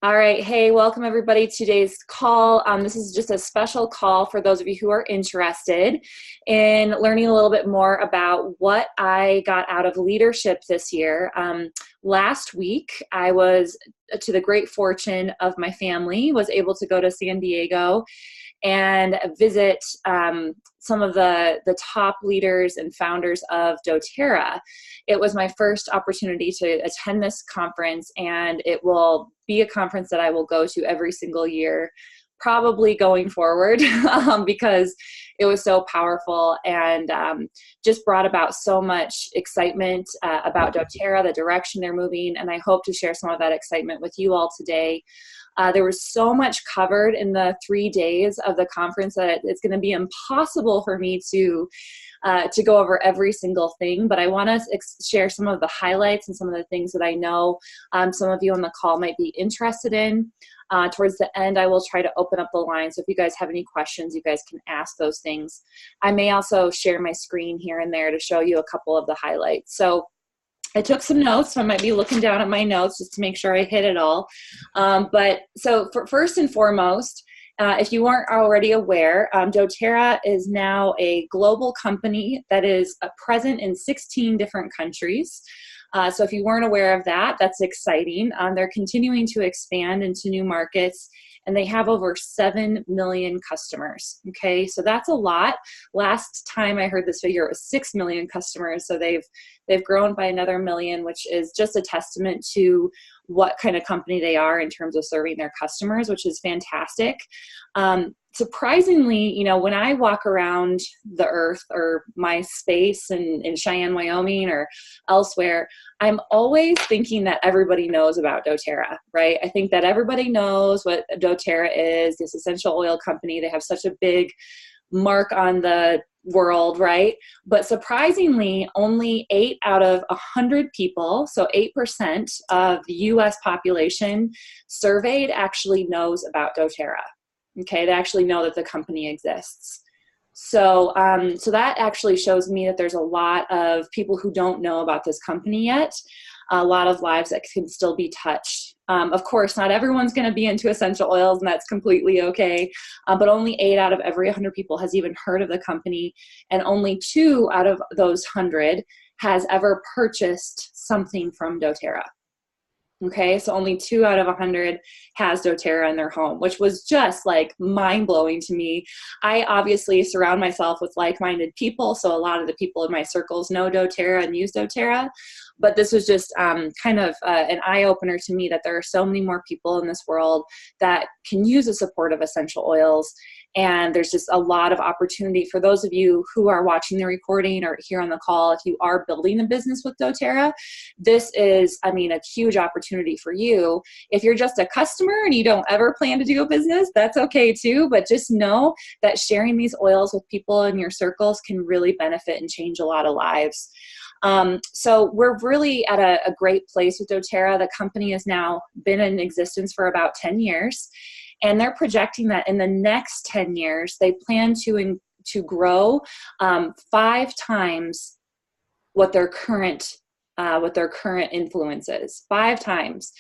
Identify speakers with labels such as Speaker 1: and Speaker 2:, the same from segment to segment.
Speaker 1: All right. Hey, welcome everybody to today's call. This is just a special call for those of you who are interested in learning a little bit more about what I got out of leadership this year. Last week, I was, to the great fortune of my family, was able to go to San Diego and visit some of the top leaders and founders of doTERRA. It was my first opportunity to attend this conference, and it will be a conference that I will go to every single year, probably going forward, because it was so powerful and just brought about so much excitement about doTERRA, the direction they're moving, and I hope to share some of that excitement with you all today. There was so much covered in the 3 days of the conference that it's going to be impossible for me to go over every single thing, but I want to share some of the highlights and some of the things that I know some of you on the call might be interested in. Towards the end, I will try to open up the line, so if you guys have any questions, you guys can ask those things. I may also share my screen here and there to show you a couple of the highlights. So I took some notes, so I might be looking down at my notes just to make sure I hit it all. First and foremost, if you weren't already aware, doTERRA is now a global company that is present in 16 different countries. So if you weren't aware of that, that's exciting. They're continuing to expand into new markets, and they have over 7 million customers. Okay, so that's a lot. Last time I heard this figure, it was 6 million customers. So they've grown by another million, which is just a testament to what kind of company they are in terms of serving their customers, which is fantastic. Surprisingly, when I walk around the earth or my space in Cheyenne, Wyoming or elsewhere, I'm always thinking that everybody knows about doTERRA, right? I think that everybody knows what doTERRA is, this essential oil company. They have such a big mark on the world, right? But surprisingly, only 8 out of 100 people, so 8% of the US population surveyed actually knows about doTERRA. Okay, they actually know that the company exists. So that actually shows me that there's a lot of people who don't know about this company yet, a lot of lives that can still be touched. Of course, not everyone's going to be into essential oils, and that's completely okay, but only 8 out of every 100 people has even heard of the company, and only 2 out of those 100 has ever purchased something from doTERRA. Okay, so only 2 out of 100 has doTERRA in their home, which was just like mind-blowing to me. I obviously surround myself with like-minded people, so a lot of the people in my circles know doTERRA and use doTERRA, but this was just kind of an eye-opener to me that there are so many more people in this world that can use the support of essential oils. And there's just a lot of opportunity for those of you who are watching the recording or here on the call. If you are building a business with doTERRA, this is, a huge opportunity for you. If you're just a customer and you don't ever plan to do a business, that's okay too. But just know that sharing these oils with people in your circles can really benefit and change a lot of lives. So we're really at a great place with doTERRA. The company has now been in existence for about 10 years. And they're projecting that in the next 10 years, they plan to grow 5 times what their current influence is. 5 times.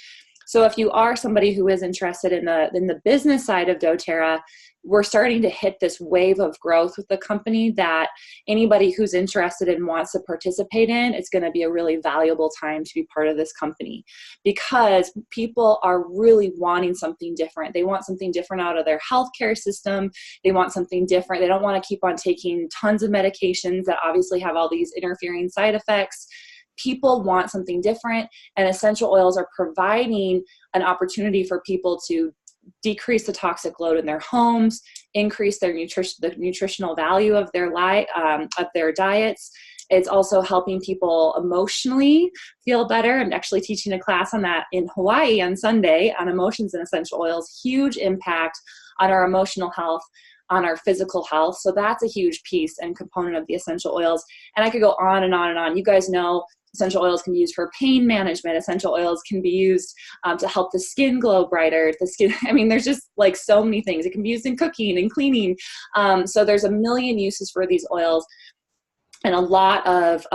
Speaker 1: So if you are somebody who is interested in the business side of doTERRA, we're starting to hit this wave of growth with the company that anybody who's interested and wants to participate in, it's going to be a really valuable time to be part of this company, because people are really wanting something different. They want something different out of their healthcare system. They want something different. They don't want to keep on taking tons of medications that obviously have all these interfering side effects. People want something different, and essential oils are providing an opportunity for people to decrease the toxic load in their homes, increase their the nutritional value of their diets. It's also helping people emotionally feel better. I'm actually teaching a class on that in Hawaii on Sunday on emotions and essential oils. Huge impact on our emotional health, on our physical health. So that's a huge piece and component of the essential oils. And I could go on and on and on. You guys know essential oils can be used for pain management. Essential oils can be used to help the skin glow brighter. There's just like so many things. It can be used in cooking and cleaning. So there's a million uses for these oils. and a lot of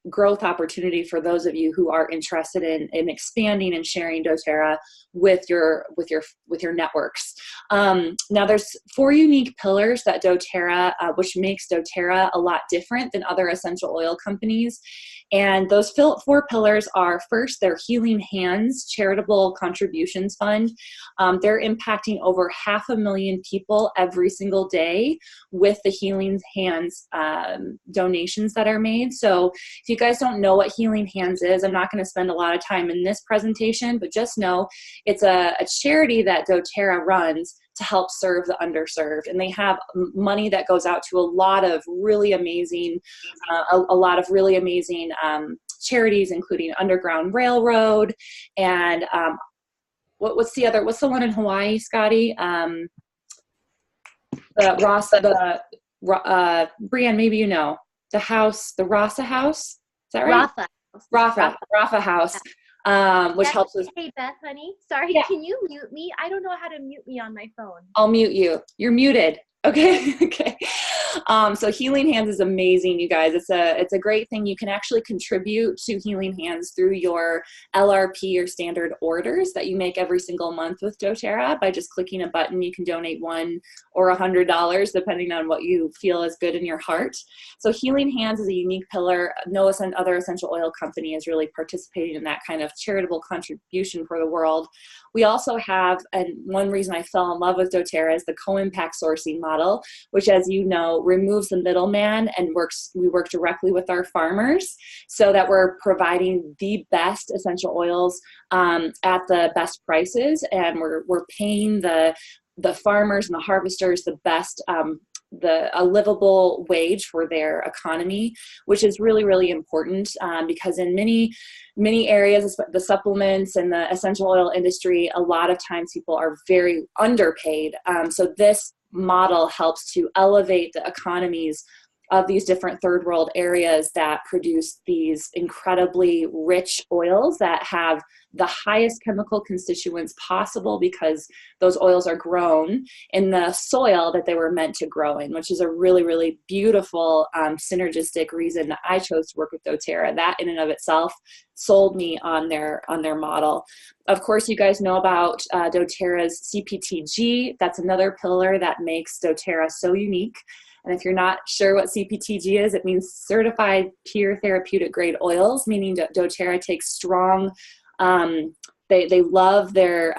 Speaker 1: growth opportunity for those of you who are interested in expanding and sharing doTERRA with your networks. Now there's 4 unique pillars that doTERRA, which makes doTERRA a lot different than other essential oil companies. And those 4 pillars are, first, their Healing Hands Charitable Contributions Fund. They're impacting over 500,000 people every single day with the Healing Hands donations that are made. So if you guys don't know what Healing Hands is, I'm not going to spend a lot of time in this presentation, but just know it's a charity that doTERRA runs to help serve the underserved. And they have money that goes out to a lot of really amazing, charities, including Underground Railroad and what's the one in Hawaii, Scotty? Brianne, maybe you know. The Rasa House. Is that right? Rafa House. Which helps with.
Speaker 2: Hey, Beth, honey. Sorry, yeah. Can you mute me? I don't know how to mute me on my phone.
Speaker 1: I'll mute you. You're muted. Okay. Okay. So Healing Hands is amazing, you guys. It's a great thing. You can actually contribute to Healing Hands through your LRP or standard orders that you make every single month with doTERRA by just clicking a button. You can donate $1 or $100 depending on what you feel is good in your heart. So Healing Hands is a unique pillar. No other essential oil company is really participating in that kind of charitable contribution for the world. We also have, and one reason I fell in love with doTERRA is the co-impact sourcing model, which, as you know, removes the middleman and we work directly with our farmers so that we're providing the best essential oils at the best prices, and we're paying the farmers and the harvesters the best a livable wage for their economy, which is really, really important because in many areas, the supplements and the essential oil industry, a lot of times people are very underpaid. So this model helps to elevate the economies of these different third world areas that produce these incredibly rich oils that have the highest chemical constituents possible because those oils are grown in the soil that they were meant to grow in, which is a really, really beautiful synergistic reason that I chose to work with doTERRA. That in and of itself sold me on their model. Of course, you guys know about doTERRA's CPTG. That's another pillar that makes doTERRA so unique. And if you're not sure what CPTG is, it means Certified Pure Therapeutic Grade Oils, meaning that doTERRA takes strong, they love their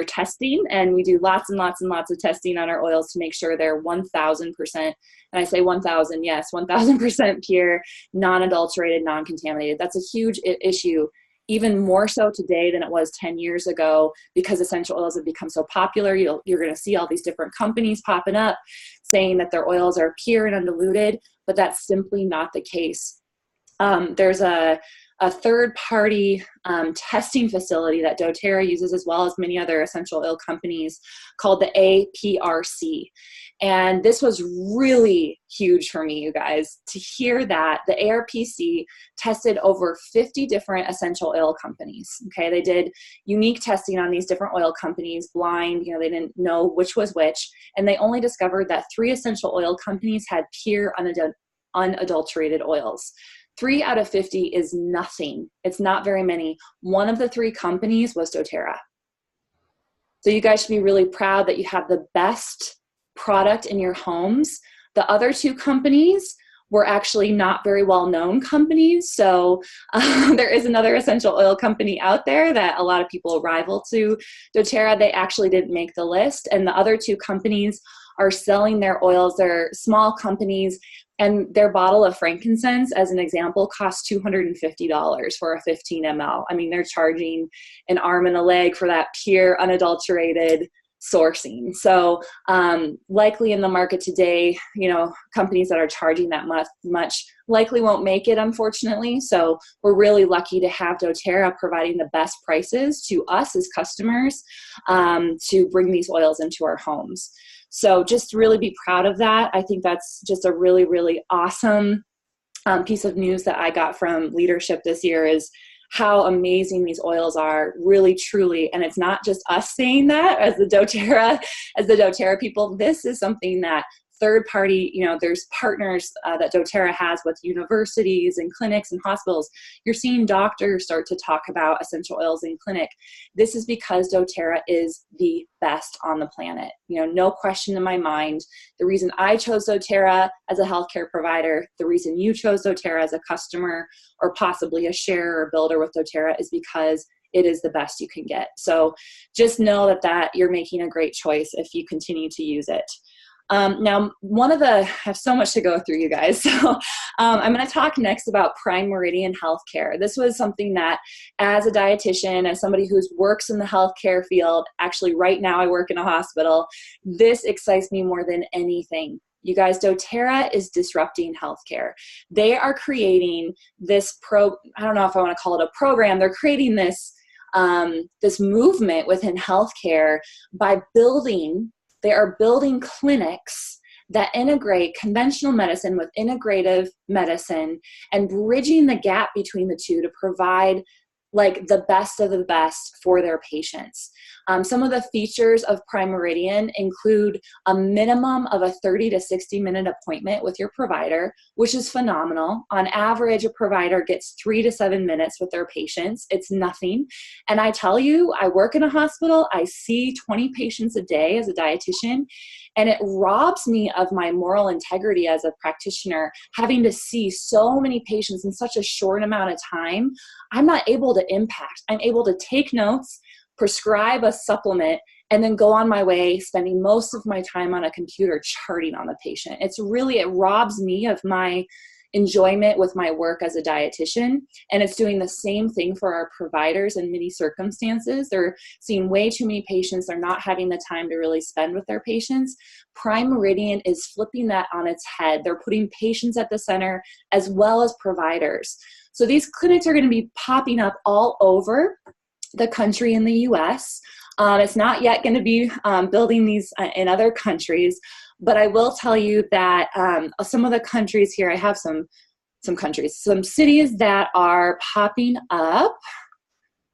Speaker 1: testing, and we do lots and lots and lots of testing on our oils to make sure they're 1,000%, and I say 1,000, yes, 1,000% pure, non-adulterated, non-contaminated. That's a huge issue, even more so today than it was 10 years ago, because essential oils have become so popular. You're going to see all these different companies popping up saying that their oils are pure and undiluted, but that's simply not the case. There's a third-party testing facility that doTERRA uses, as well as many other essential oil companies, called the APRC. And this was really huge for me, you guys, to hear that the ARPC tested over 50 different essential oil companies. Okay, they did unique testing on these different oil companies, blind, they didn't know which was which, and they only discovered that 3 essential oil companies had pure unadulterated oils. 3 out of 50 is nothing. It's not very many. One of the 3 companies was doTERRA. So you guys should be really proud that you have the best product in your homes. The other 2 companies were actually not very well-known companies. So there is another essential oil company out there that a lot of people rival to doTERRA. They actually didn't make the list. And the other 2 companies are selling their oils. They're small companies, and their bottle of frankincense, as an example, costs $250 for a 15 ml. I mean, they're charging an arm and a leg for that pure, unadulterated sourcing. So likely in the market today, companies that are charging that much likely won't make it, unfortunately. So we're really lucky to have doTERRA providing the best prices to us as customers to bring these oils into our homes. So just really be proud of that. I think that's just a really, really awesome piece of news that I got from leadership this year, is how amazing these oils are, really, truly. And it's not just us saying that as the doTERRA people. This is something that third party, there's partners that doTERRA has with universities and clinics and hospitals. You're seeing doctors start to talk about essential oils in clinic. This is because doTERRA is the best on the planet. No question in my mind. The reason I chose doTERRA as a healthcare provider, the reason you chose doTERRA as a customer or possibly a share or builder with doTERRA is because it is the best you can get. So just know that you're making a great choice if you continue to use it. Now, I have so much to go through, you guys. So I'm going to talk next about Prime Meridian Healthcare. This was something that, as a dietitian, as somebody who works in the healthcare field, actually right now I work in a hospital, this excites me more than anything. You guys, doTERRA is disrupting healthcare. They are creating this I don't know if I want to call it a program. They're creating this movement within healthcare by they are building clinics that integrate conventional medicine with integrative medicine and bridging the gap between the two to provide like the best of the best for their patients. Some of the features of Prime Meridian include a minimum of a 30 to 60 minute appointment with your provider, which is phenomenal. On average, a provider gets 3 to 7 minutes with their patients. It's nothing. And I tell you, I work in a hospital. I see 20 patients a day as a dietitian, and it robs me of my moral integrity as a practitioner, having to see so many patients in such a short amount of time. I'm not able to impact. I'm able to take notes, prescribe a supplement, and then go on my way, spending most of my time on a computer charting on the patient. It robs me of my enjoyment with my work as a dietitian, and it's doing the same thing for our providers in many circumstances. They're seeing way too many patients. They're not having the time to really spend with their patients. Prime Meridian is flipping that on its head. They're putting patients at the center as well as providers. So these clinics are going to be popping up all over the country in the US. It's not yet going to be building these in other countries, but I will tell you that some of the countries here, I have some cities that are popping up.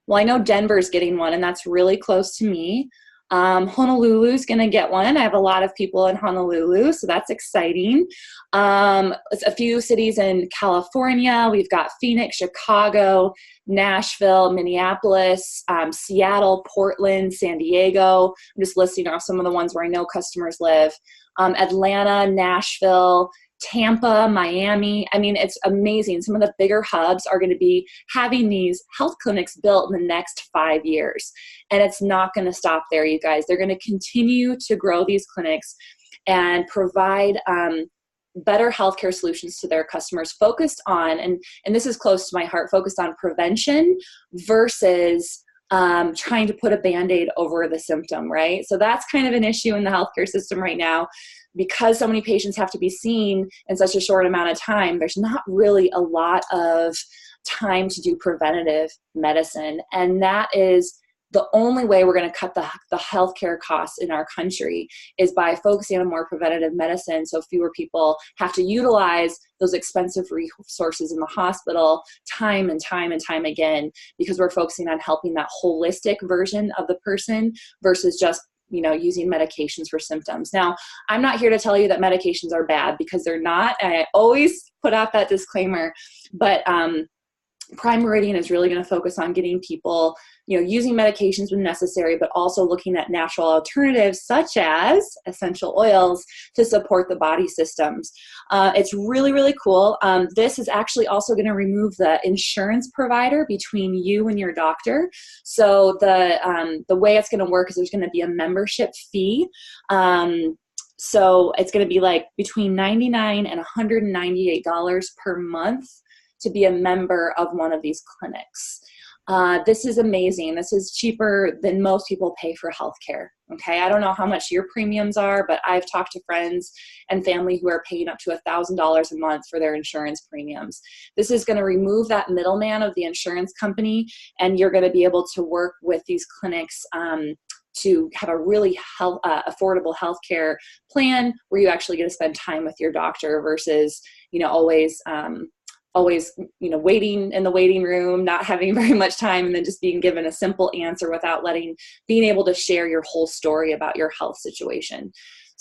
Speaker 1: Well, I know Denver's getting one, and that's really close to me. Honolulu's going to get one. I have a lot of people in Honolulu, so that's exciting. It's a few cities in California. We've got Phoenix, Chicago, Nashville, Minneapolis, Seattle, Portland, San Diego. I'm just listing off some of the ones where I know customers live. Atlanta, Nashville, Tampa, Miami. I mean, it's amazing. Some of the bigger hubs are going to be having these health clinics built in the next 5 years. And it's not going to stop there, you guys. They're going to continue to grow these clinics and provide better healthcare solutions to their customers, focused on, and this is close to my heart, focused on prevention versus trying to put a Band-Aid over the symptom, right? So that's kind of an issue in the healthcare system right now. Because so many patients have to be seen in such a short amount of time, there's not really a lot of time to do preventative medicine. And that is the only way we're going to cut the healthcare costs in our country, is by focusing on more preventative medicine, so fewer people have to utilize those expensive resources in the hospital time and time and time again, because we're focusing on helping that holistic version of the person versus just using medications for symptoms. Now, I'm not here to tell you that medications are bad, because they're not. And I always put out that disclaimer, but Prime Meridian is really going to focus on getting people, using medications when necessary, but also looking at natural alternatives such as essential oils to support the body systems. It's really, really cool. This is actually also going to remove the insurance provider between you and your doctor. So the way it's going to work is there's going to be a membership fee. So it's going to be like between $99 and $198 per month to be a member of one of these clinics. This is amazing. This is cheaper than most people pay for healthcare. Okay, I don't know how much your premiums are, but I've talked to friends and family who are paying up to $1,000 a month for their insurance premiums. This is going to remove that middleman of the insurance company, and you're going to be able to work with these clinics to have a really affordable healthcare plan where you actually get to spend time with your doctor versus, always, waiting in the waiting room, not having very much time, and then just being given a simple answer without being able to share your whole story about your health situation.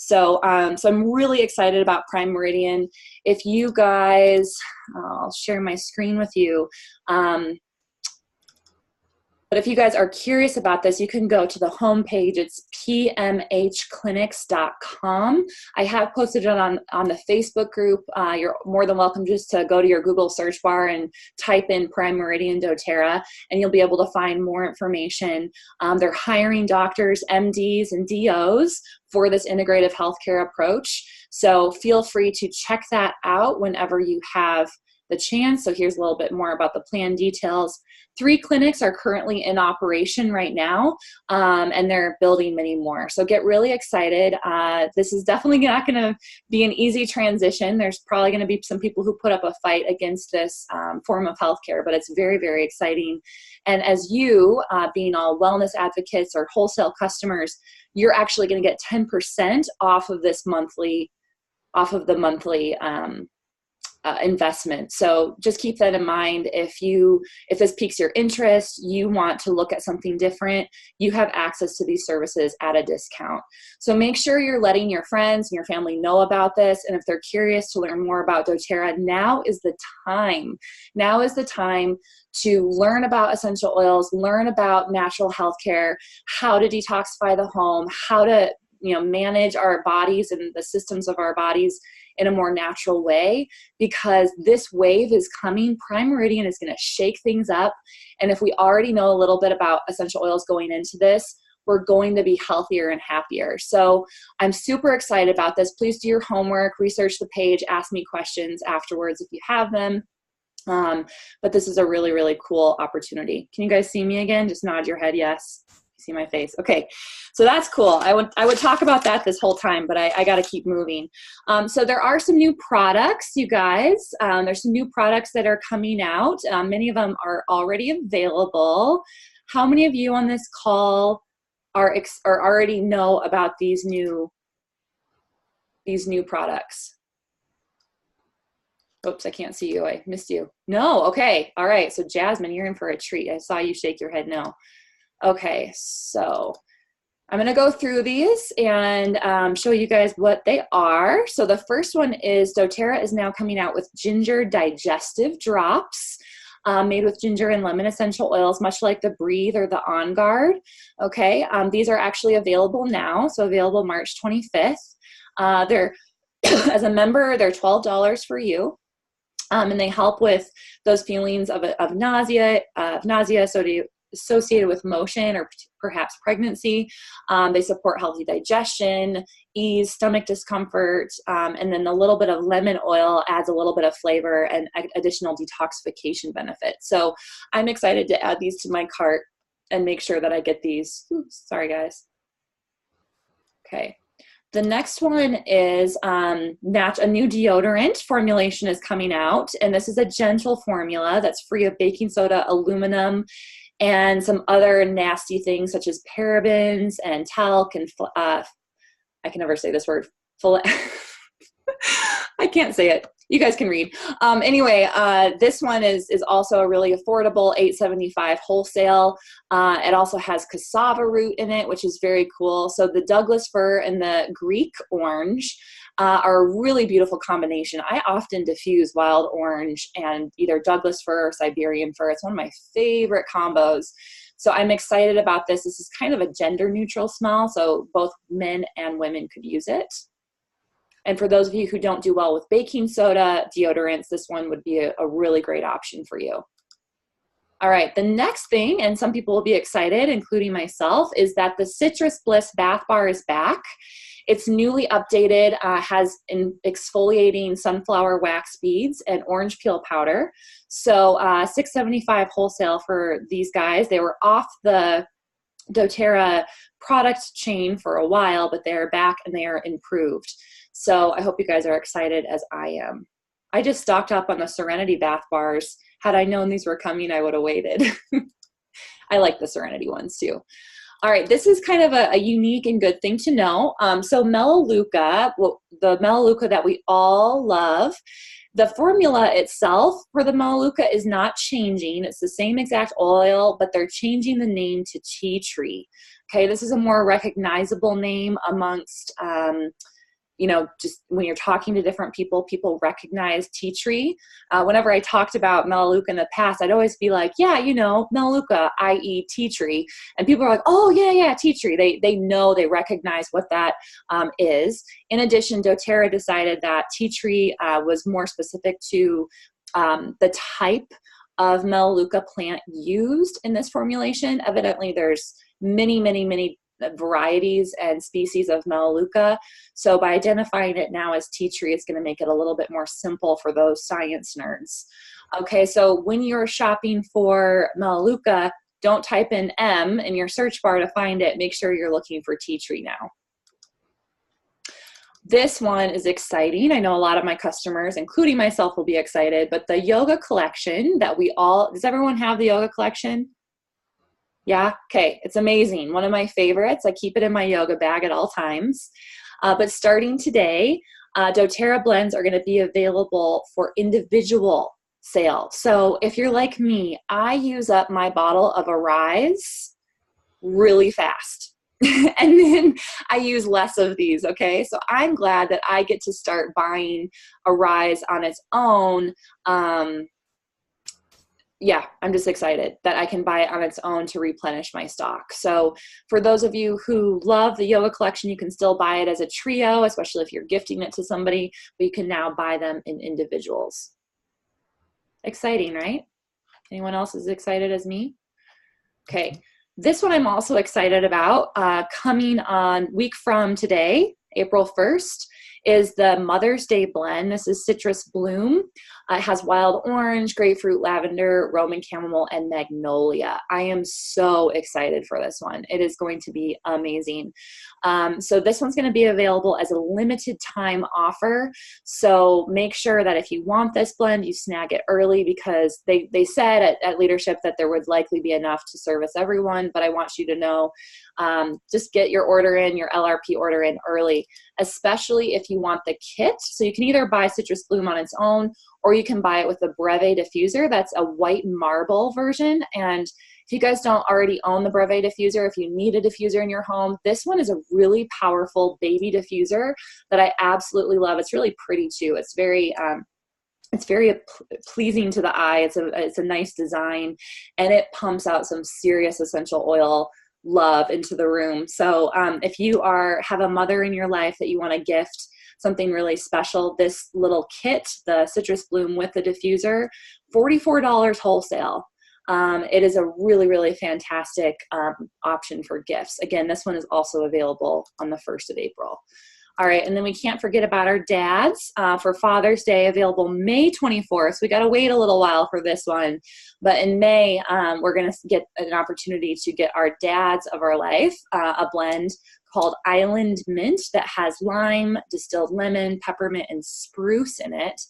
Speaker 1: So, so I'm really excited about Prime Meridian. If you guys, I'll share my screen with you. But if you guys are curious about this, you can go to the homepage. It's pmhclinics.com. I have posted it on the Facebook group. You're more than welcome just to go to your Google search bar and type in Prime Meridian doTERRA, and you'll be able to find more information. They're hiring doctors, MDs, and DOs for this integrative healthcare approach. So feel free to check that out whenever you have the chance. So here's a little bit more about the plan details. 3 clinics are currently in operation right now, and they're building many more. So get really excited. This is definitely not going to be an easy transition. There's probably going to be some people who put up a fight against this form of healthcare, but it's very, very exciting. And as you, being all wellness advocates or wholesale customers, you're actually going to get 10% off of this monthly, investment. So just keep that in mind. If this piques your interest, you want to look at something different, you have access to these services at a discount. So make sure you're letting your friends and your family know about this. And if they're curious to learn more about doTERRA, now is the time. Now is the time to learn about essential oils, learn about natural healthcare, how to detoxify the home, how to manage our bodies and the systems of our bodies in a more natural way, because this wave is coming. Prime Meridian is going to shake things up. And if we already know a little bit about essential oils going into this, we're going to be healthier and happier. So I'm super excited about this. Please do your homework, research the page, ask me questions afterwards if you have them. But this is a really, really cool opportunity. Can you guys see me again? Just nod your head yes. See my face? Okay, so that's cool. I would talk about that this whole time, but I got to keep moving. So there are some new products, you guys. There's some new products that are coming out. Many of them are already available. How many of you on this call are already know about these new products? Oops, I can't see you. I missed you. No, okay, all right. So Jasmine, you're in for a treat. I saw you shake your head no. Okay, so I'm going to go through these and show you guys what they are. So the first one is doTERRA is now coming out with ginger digestive drops made with ginger and lemon essential oils, much like the Breathe or the On Guard. Okay, these are actually available now, so available March 25th. They're as a member, they're $12 for you. And they help with those feelings of nausea, associated with motion or perhaps pregnancy. They support healthy digestion, ease stomach discomfort, and then a little bit of lemon oil adds a little bit of flavor and additional detoxification benefits. So I'm excited to add these to my cart and make sure that I get these. Oops, sorry guys. Okay. The next one is a new deodorant formulation is coming out, and this is a gentle formula that's free of baking soda, aluminum, and some other nasty things such as parabens and talc and I can never say this word. I can't say it. You guys can read. Anyway, this one is also a really affordable, $8.75 wholesale. It also has cassava root in it, which is very cool. So the Douglas fir and the Greek orange are a really beautiful combination. I often diffuse wild orange and either Douglas fir or Siberian fir. It's one of my favorite combos. So I'm excited about this. This is kind of a gender neutral smell, so both men and women could use it. And for those of you who don't do well with baking soda deodorants, this one would be a really great option for you. All right, the next thing, and some people will be excited, including myself, is that the Citrus Bliss Bath Bar is back. It's newly updated, has exfoliating sunflower wax beads and orange peel powder. So $6.75 wholesale for these guys. They were off the doTERRA product chain for a while, but they're back and they are improved. So I hope you guys are excited as I am. I just stocked up on the Serenity bath bars. Had I known these were coming, I would have waited. I like the Serenity ones too. All right, this is kind of a unique and good thing to know. So Melaleuca, the Melaleuca that we all love, the formula itself for the Melaleuca is not changing. It's the same exact oil, but they're changing the name to tea tree. Okay, this is a more recognizable name amongst just when you're talking to different people, people recognize tea tree. Whenever I talked about Melaleuca in the past, I'd always be like, yeah, Melaleuca, i.e. tea tree. And people are like, oh, yeah, tea tree. They recognize what that is. In addition, doTERRA decided that tea tree was more specific to the type of Melaleuca plant used in this formulation. Evidently, there's many varieties and species of Melaleuca. So by identifying it now as tea tree, it's going to make it a little bit more simple for those science nerds. Okay, so when you're shopping for Melaleuca, don't type in M in your search bar to find it. Make sure you're looking for tea tree now. This one is exciting. I know a lot of my customers, including myself, will be excited, but the yoga collection that does everyone have the yoga collection? Yeah? Okay. It's amazing. One of my favorites. I keep it in my yoga bag at all times. But starting today, doTERRA blends are going to be available for individual sale. So if you're like me, I use up my bottle of Arise really fast. And then I use less of these, okay? So I'm glad that I get to start buying Arise on its own. Yeah, I'm just excited that I can buy it on its own to replenish my stock. So for those of you who love the yoga collection, you can still buy it as a trio, especially if you're gifting it to somebody, but you can now buy them in individuals. Exciting, right? Anyone else as excited as me? Okay, this one I'm also excited about. Coming on week from today, April 1st, is the Mother's Day blend. This is Citrus Bloom. It has wild orange, grapefruit, lavender, Roman chamomile, and magnolia. I am so excited for this one. It is going to be amazing. So this one's going to be available as a limited time offer. So make sure that if you want this blend, you snag it early, because they said at leadership that there would likely be enough to service everyone. But I want you to know, just get your order in, your LRP order in early, especially if you want the kit. So you can either buy Citrus Bloom on its own, or you can buy it with the Breve diffuser. That's a white marble version. And if you guys don't already own the Breve diffuser, if you need a diffuser in your home, this one is a really powerful baby diffuser that I absolutely love. It's really pretty too. It's very pleasing to the eye. It's a nice design, and it pumps out some serious essential oil love into the room. So if you have a mother in your life that you want to gift something really special, this little kit, the Citrus Bloom with the diffuser, $44 wholesale. It is a really fantastic option for gifts. Again, this one is also available on the 1st of April. All right, and then we can't forget about our dads for Father's Day, available May 24th. So we got to wait a little while for this one. But in May, we're going to get an opportunity to get our dads of our life a blend called Island Mint that has lime, distilled lemon, peppermint, and spruce in it.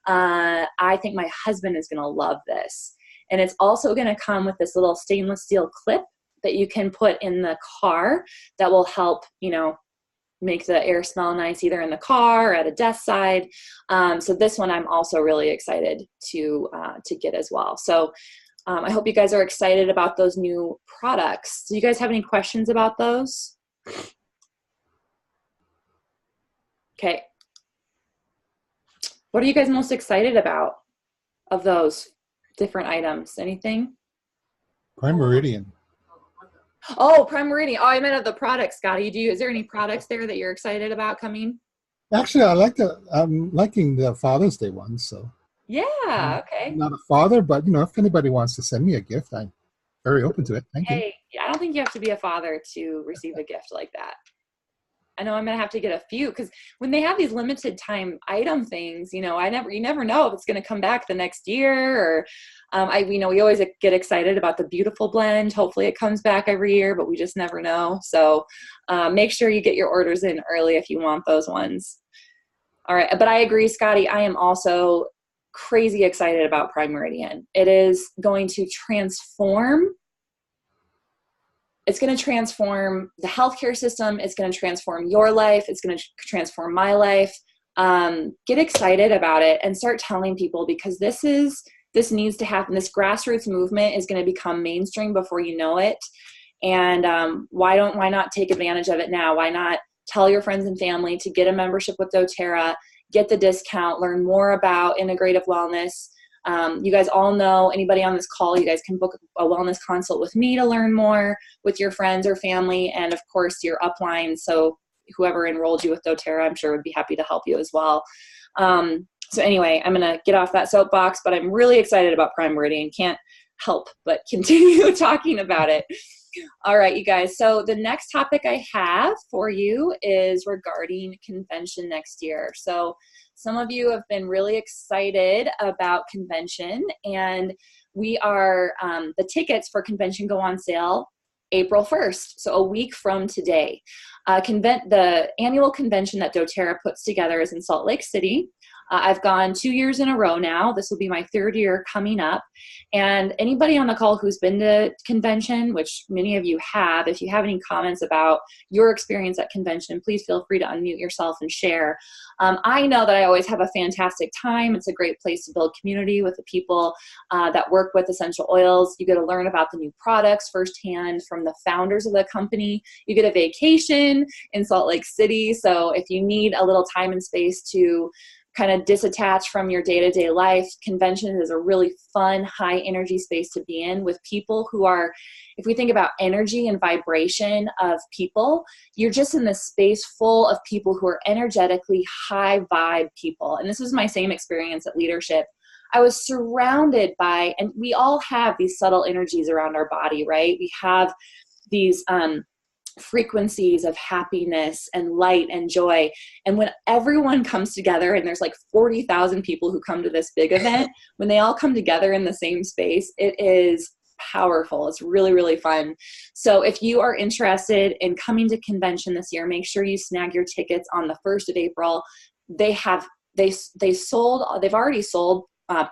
Speaker 1: I think my husband is going to love this. And it's also going to come with this little stainless steel clip that you can put in the car that will help, make the air smell nice, either in the car or at a desk side. So this one I'm also really excited to get as well. So I hope you guys are excited about those new products. Do you guys have any questions about those? Okay. What are you guys most excited about of those different items? Anything?
Speaker 3: Prime Meridian.
Speaker 1: Oh, Prime Meridian. Oh, I meant of the products, Scotty. Is there any products there that you're excited about coming?
Speaker 3: Actually, I'm liking the Father's Day one. So
Speaker 1: yeah, okay.
Speaker 3: I'm not a father, but if anybody wants to send me a gift, I'm very open to it. Thank you.
Speaker 1: Hey, I don't think you have to be a father to receive a gift like that. I know I'm going to have to get a few, because when they have these limited time item things, you never know if it's going to come back the next year, or we always get excited about the beautiful blend. Hopefully it comes back every year, but we just never know. So make sure you get your orders in early if you want those ones. All right. But I agree, Scotty. I am also crazy excited about Prime Meridian. It is going to transform. It's going to transform the healthcare system. It's going to transform your life. It's going to transform my life. Get excited about it and start telling people, because this needs to happen. This grassroots movement is going to become mainstream before you know it. And why not take advantage of it now? Why not tell your friends and family to get a membership with doTERRA, get the discount, learn more about integrative wellness. You guys all know, anybody on this call, you guys can book a wellness consult with me to learn more with your friends or family, and of course your upline. So whoever enrolled you with doTERRA, I'm sure would be happy to help you as well. So anyway, I'm going to get off that soapbox, but I'm really excited about Prime Meridian. Can't help but continue talking about it. All right, you guys. So the next topic I have for you is regarding convention next year. So some of you have been really excited about convention, and we are, the tickets for convention go on sale April 1st, so a week from today. The annual convention that doTERRA puts together is in Salt Lake City. I've gone 2 years in a row now. This will be my third year coming up. And anybody on the call who's been to convention, which many of you have, if you have any comments about your experience at convention, please feel free to unmute yourself and share. I know that I always have a fantastic time. It's a great place to build community with the people that work with essential oils. You get to learn about the new products firsthand from the founders of the company. You get a vacation in Salt Lake City. So if you need a little time and space to kind of disattach from your day-to-day life, convention is a really fun, high energy space to be in with people who are, if we think about energy and vibration of people, you're just in this space full of people who are energetically high vibe people. And this was my same experience at leadership. I was surrounded by, and we all have these subtle energies around our body, right? We have these, frequencies of happiness and light and joy. And when everyone comes together, and there's like 40,000 people who come to this big event, when they all come together in the same space, it is powerful. It's really, really fun. So if you are interested in coming to convention this year, make sure you snag your tickets on the 1st of April. They've already sold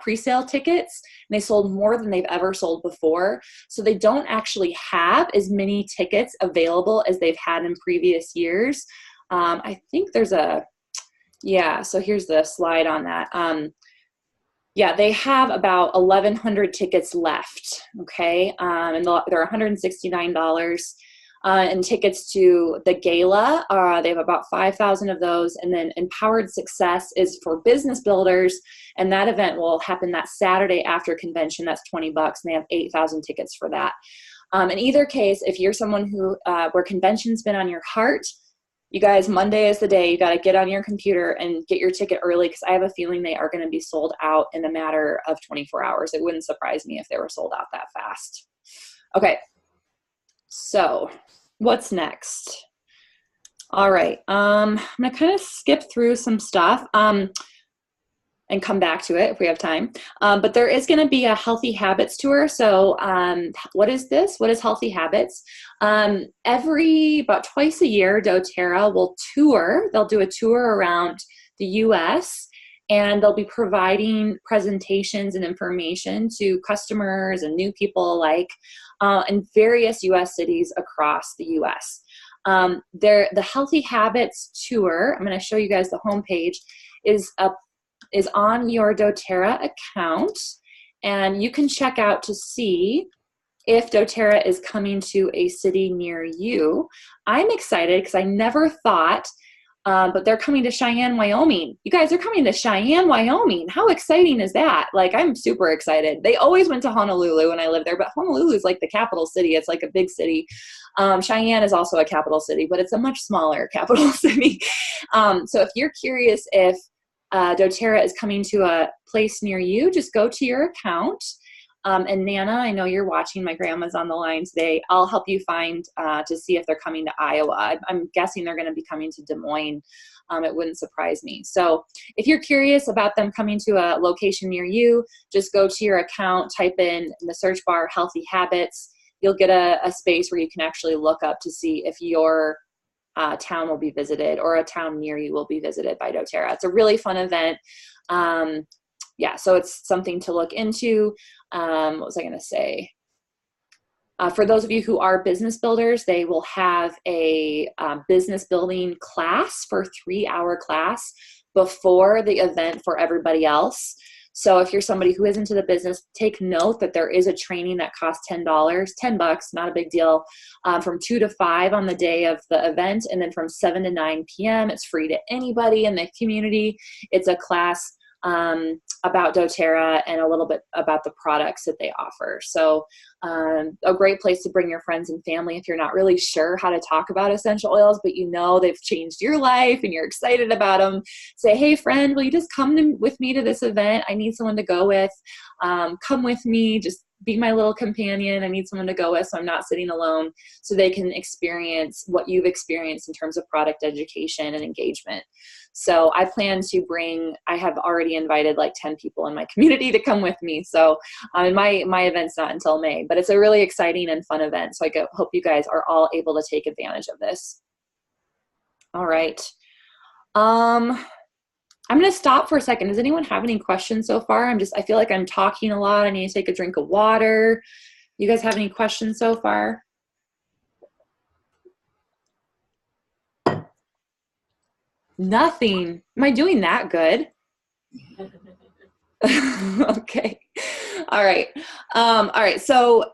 Speaker 1: pre-sale tickets, and they sold more than they've ever sold before. So they don't actually have as many tickets available as they've had in previous years. I think there's so here's the slide on that. They have about 1,100 tickets left, okay? And they're $169. And tickets to the gala, they have about 5,000 of those. And then Empowered Success is for business builders. And that event will happen that Saturday after convention. That's $20, and they have 8,000 tickets for that. In either case, if you're someone who, where convention's been on your heart, you guys, Monday is the day. You got to get on your computer and get your ticket early, because I have a feeling they are going to be sold out in a matter of 24 hours. It wouldn't surprise me if they were sold out that fast. Okay. So what's next? All right. I'm going to kind of skip through some stuff and come back to it if we have time. But there is going to be a Healthy Habits tour. So what is this? What is Healthy Habits? About twice a year, doTERRA will tour. They'll do a tour around the U.S., and they'll be providing presentations and information to customers and new people alike in various U.S. cities across the U.S. The Healthy Habits Tour, I'm going to show you guys the homepage, is on your doTERRA account, and you can check out to see if doTERRA is coming to a city near you. I'm excited because I never thought, but they're coming to Cheyenne, Wyoming. You guys are coming to Cheyenne, Wyoming. How exciting is that? Like, I'm super excited. They always went to Honolulu when I lived there, but Honolulu is like the capital city. It's like a big city. Cheyenne is also a capital city, but it's a much smaller capital city. So if you're curious if doTERRA is coming to a place near you, just go to your account. And Nana, I know you're watching. My grandma's on the line today. I'll help you find to see if they're coming to Iowa. I'm guessing they're going to be coming to Des Moines. It wouldn't surprise me. So if you're curious about them coming to a location near you, just go to your account, type in the search bar Healthy Habits. You'll get a space where you can actually look up to see if your town will be visited, or a town near you will be visited by doTERRA. It's a really fun event. So it's something to look into. What was I going to say? For those of you who are business builders, they will have a business building class for 3-hour class before the event for everybody else. So if you're somebody who is into the business, take note that there is a training that costs $10, $10, not a big deal, from 2 to 5 on the day of the event. And then from 7 to 9 p.m., it's free to anybody in the community. It's a class about doTERRA and a little bit about the products that they offer. So a great place to bring your friends and family if you're not really sure how to talk about essential oils, but you know they've changed your life and you're excited about them. Say, hey friend, will you just come with me to this event? I need someone to go with. Come with me. Just be my little companion. I need someone to go with so I'm not sitting alone, so they can experience what you've experienced in terms of product education and engagement. So I plan to I have already invited like 10 people in my community to come with me. So my event's not until May, but it's a really exciting and fun event. So I hope you guys are all able to take advantage of this. All right. I'm going to stop for a second. Does anyone have any questions so far? I feel like I'm talking a lot. I need to take a drink of water. You guys have any questions so far? Nothing. Am I doing that good? Okay. All right. All right. So,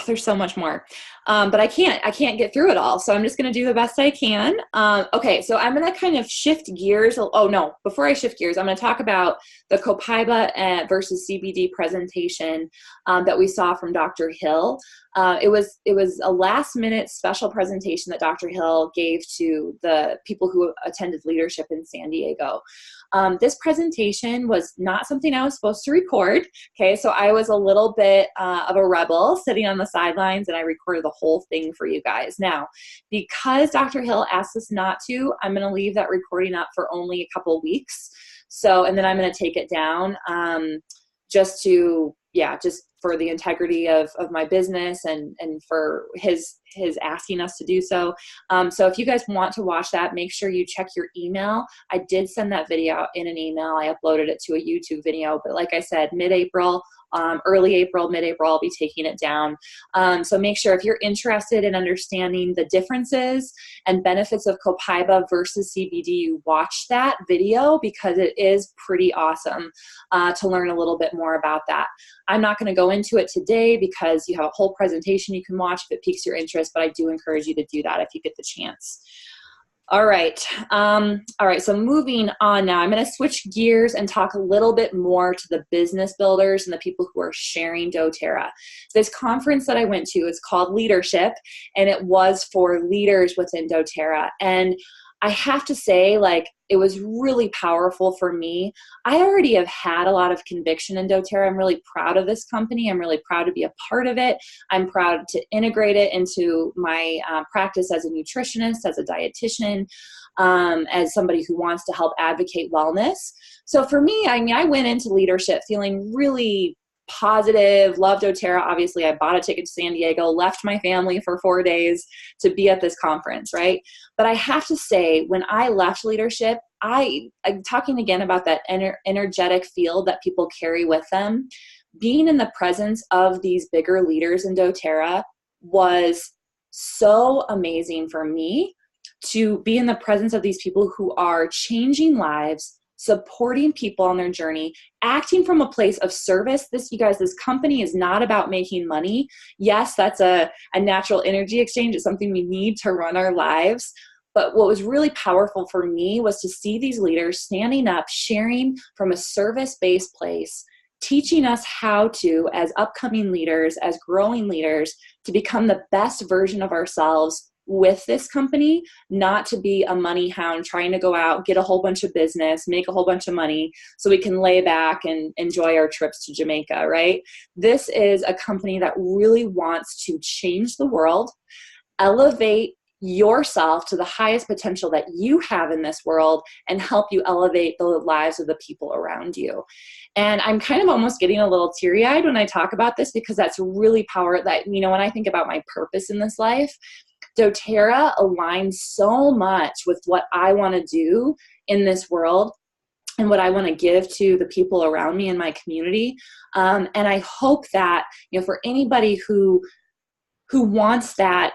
Speaker 1: there's so much more. But I can't get through it all. So I'm just going to do the best I can. Okay. So I'm going to kind of shift gears. Oh no, before I shift gears, I'm going to talk about the Copaiba versus CBD presentation that we saw from Dr. Hill. It was a last minute special presentation that Dr. Hill gave to the people who attended leadership in San Diego. This presentation was not something I was supposed to record. Okay. So I was a little bit of a rebel sitting on the sidelines, and I recorded the whole thing for you guys. Now, because Dr. Hill asked us not to, I'm going to leave that recording up for only a couple weeks. So, and then I'm going to take it down just for the integrity of my business and for his asking us to do so. So if you guys want to watch that, make sure you check your email. I did send that video out in an email. I uploaded it to a YouTube video, but like I said, mid-April, early April, mid-April, I'll be taking it down. So make sure if you're interested in understanding the differences and benefits of Copaiba versus CBD, you watch that video because it is pretty awesome to learn a little bit more about that. I'm not going to go into it today because you have a whole presentation you can watch if it piques your interest, but I do encourage you to do that if you get the chance. All right. All right. So moving on now, I'm going to switch gears and talk a little bit more to the business builders and the people who are sharing doTERRA. This conference that I went to is called Leadership, and it was for leaders within doTERRA. And I have to say, like, it was really powerful for me. I already have had a lot of conviction in doTERRA. I'm really proud of this company. I'm really proud to be a part of it. I'm proud to integrate it into my practice as a nutritionist, as a dietitian, as somebody who wants to help advocate wellness. So for me, I went into leadership feeling really positive, loved doTERRA. Obviously, I bought a ticket to San Diego, left my family for 4 days to be at this conference, right? But I have to say, when I left leadership, I'm talking again about that energetic field that people carry with them. Being in the presence of these bigger leaders in doTERRA was so amazing for me, to be in the presence of these people who are changing lives, supporting people on their journey, acting from a place of service. You guys, this company is not about making money. Yes, that's a natural energy exchange. It's something we need to run our lives. But what was really powerful for me was to see these leaders standing up, sharing from a service-based place, teaching us how to, as upcoming leaders, as growing leaders, to become the best version of ourselves with this company, not to be a money hound trying to go out, get a whole bunch of business, make a whole bunch of money so we can lay back and enjoy our trips to Jamaica, right? This is a company that really wants to change the world, elevate yourself to the highest potential that you have in this world, and help you elevate the lives of the people around you. And I'm kind of almost getting a little teary-eyed when I talk about this, because that's really powerful. That, when I think about my purpose in this life, doTERRA aligns so much with what I want to do in this world and what I want to give to the people around me in my community. And I hope that, for anybody who who wants that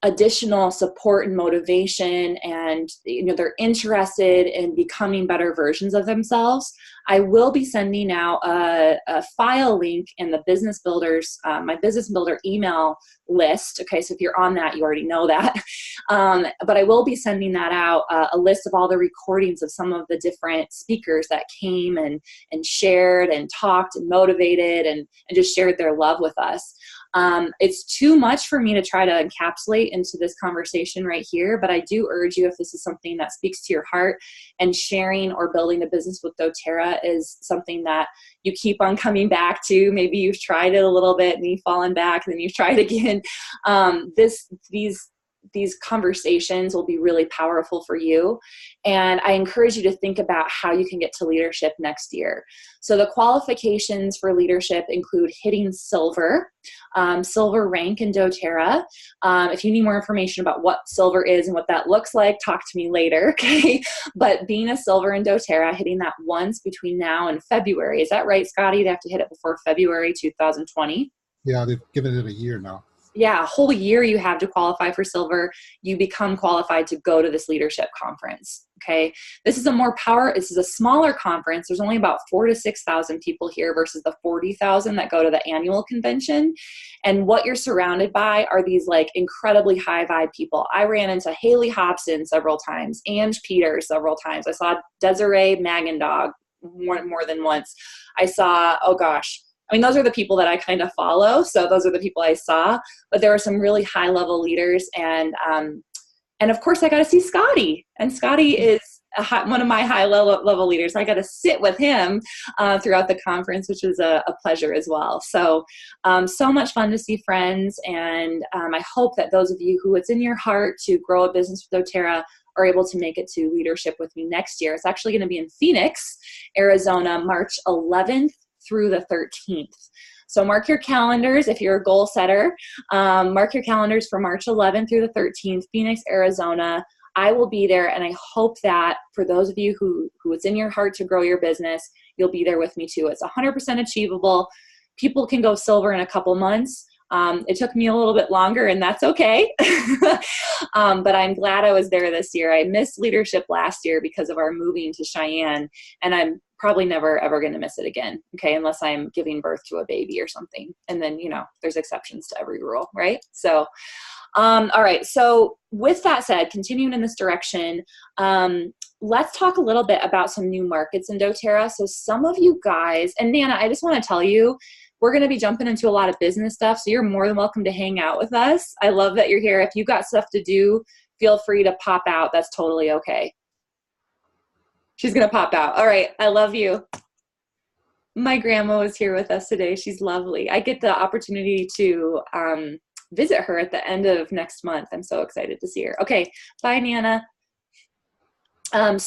Speaker 1: additional support and motivation, and they're interested in becoming better versions of themselves, I will be sending out a file link in the Business Builders, my Business Builder email list. Okay, so if you're on that, you already know that. But I will be sending that out, a list of all the recordings of some of the different speakers that came and shared and talked and motivated and just shared their love with us. It's too much for me to try to encapsulate into this conversation right here, but I do urge you, if this is something that speaks to your heart, and sharing or building a business with doTERRA is something that you keep on coming back to. Maybe you've tried it a little bit and you've fallen back, and then you've tried again. These conversations will be really powerful for you. And I encourage you to think about how you can get to leadership next year. So the qualifications for leadership include hitting silver rank in doTERRA. If you need more information about what silver is and what that looks like, talk to me later, okay? But being a silver in doTERRA, hitting that once between now and February. Is that right, Scotty? They have to hit it before February 2020?
Speaker 3: Yeah, they've given it a year now.
Speaker 1: Yeah, a whole year you have to qualify for silver. You become qualified to go to this leadership conference. Okay. This is a smaller conference. There's only about 4,000 to 6,000 people here versus the 40,000 that go to the annual convention. And what you're surrounded by are these like incredibly high vibe people. I ran into Haley Hobson several times, Ange Peters several times. I saw Desiree Magandog more than once. I saw, those are the people that I kind of follow. So those are the people I saw, but there were some really high level leaders. And of course I got to see Scotty, and Scotty is one of my high level leaders. I got to sit with him throughout the conference, which was a pleasure as well. So, so much fun to see friends. And I hope that those of you who it's in your heart to grow a business with doTERRA are able to make it to leadership with me next year. It's actually going to be in Phoenix, Arizona, March 11th through the 13th. So mark your calendars if you're a goal setter. Mark your calendars for March 11th through the 13th, Phoenix, Arizona. I will be there, and I hope that for those of you who it's in your heart to grow your business, you'll be there with me too. It's 100% achievable. People can go silver in a couple months. It took me a little bit longer, and that's okay. But I'm glad I was there this year. I missed leadership last year because of our moving to Cheyenne, and I'm probably never, ever going to miss it again. Okay. Unless I'm giving birth to a baby or something. And then, there's exceptions to every rule, right? So, all right. So with that said, continuing in this direction, let's talk a little bit about some new markets in doTERRA. So some of you guys, and Nana, I just want to tell you, we're going to be jumping into a lot of business stuff. So you're more than welcome to hang out with us. I love that you're here. If you've got stuff to do, feel free to pop out. That's totally okay. She's going to pop out. All right. I love you. My grandma was here with us today. She's lovely. I get the opportunity to visit her at the end of next month. I'm so excited to see her. Okay. Bye, Nana. Okay.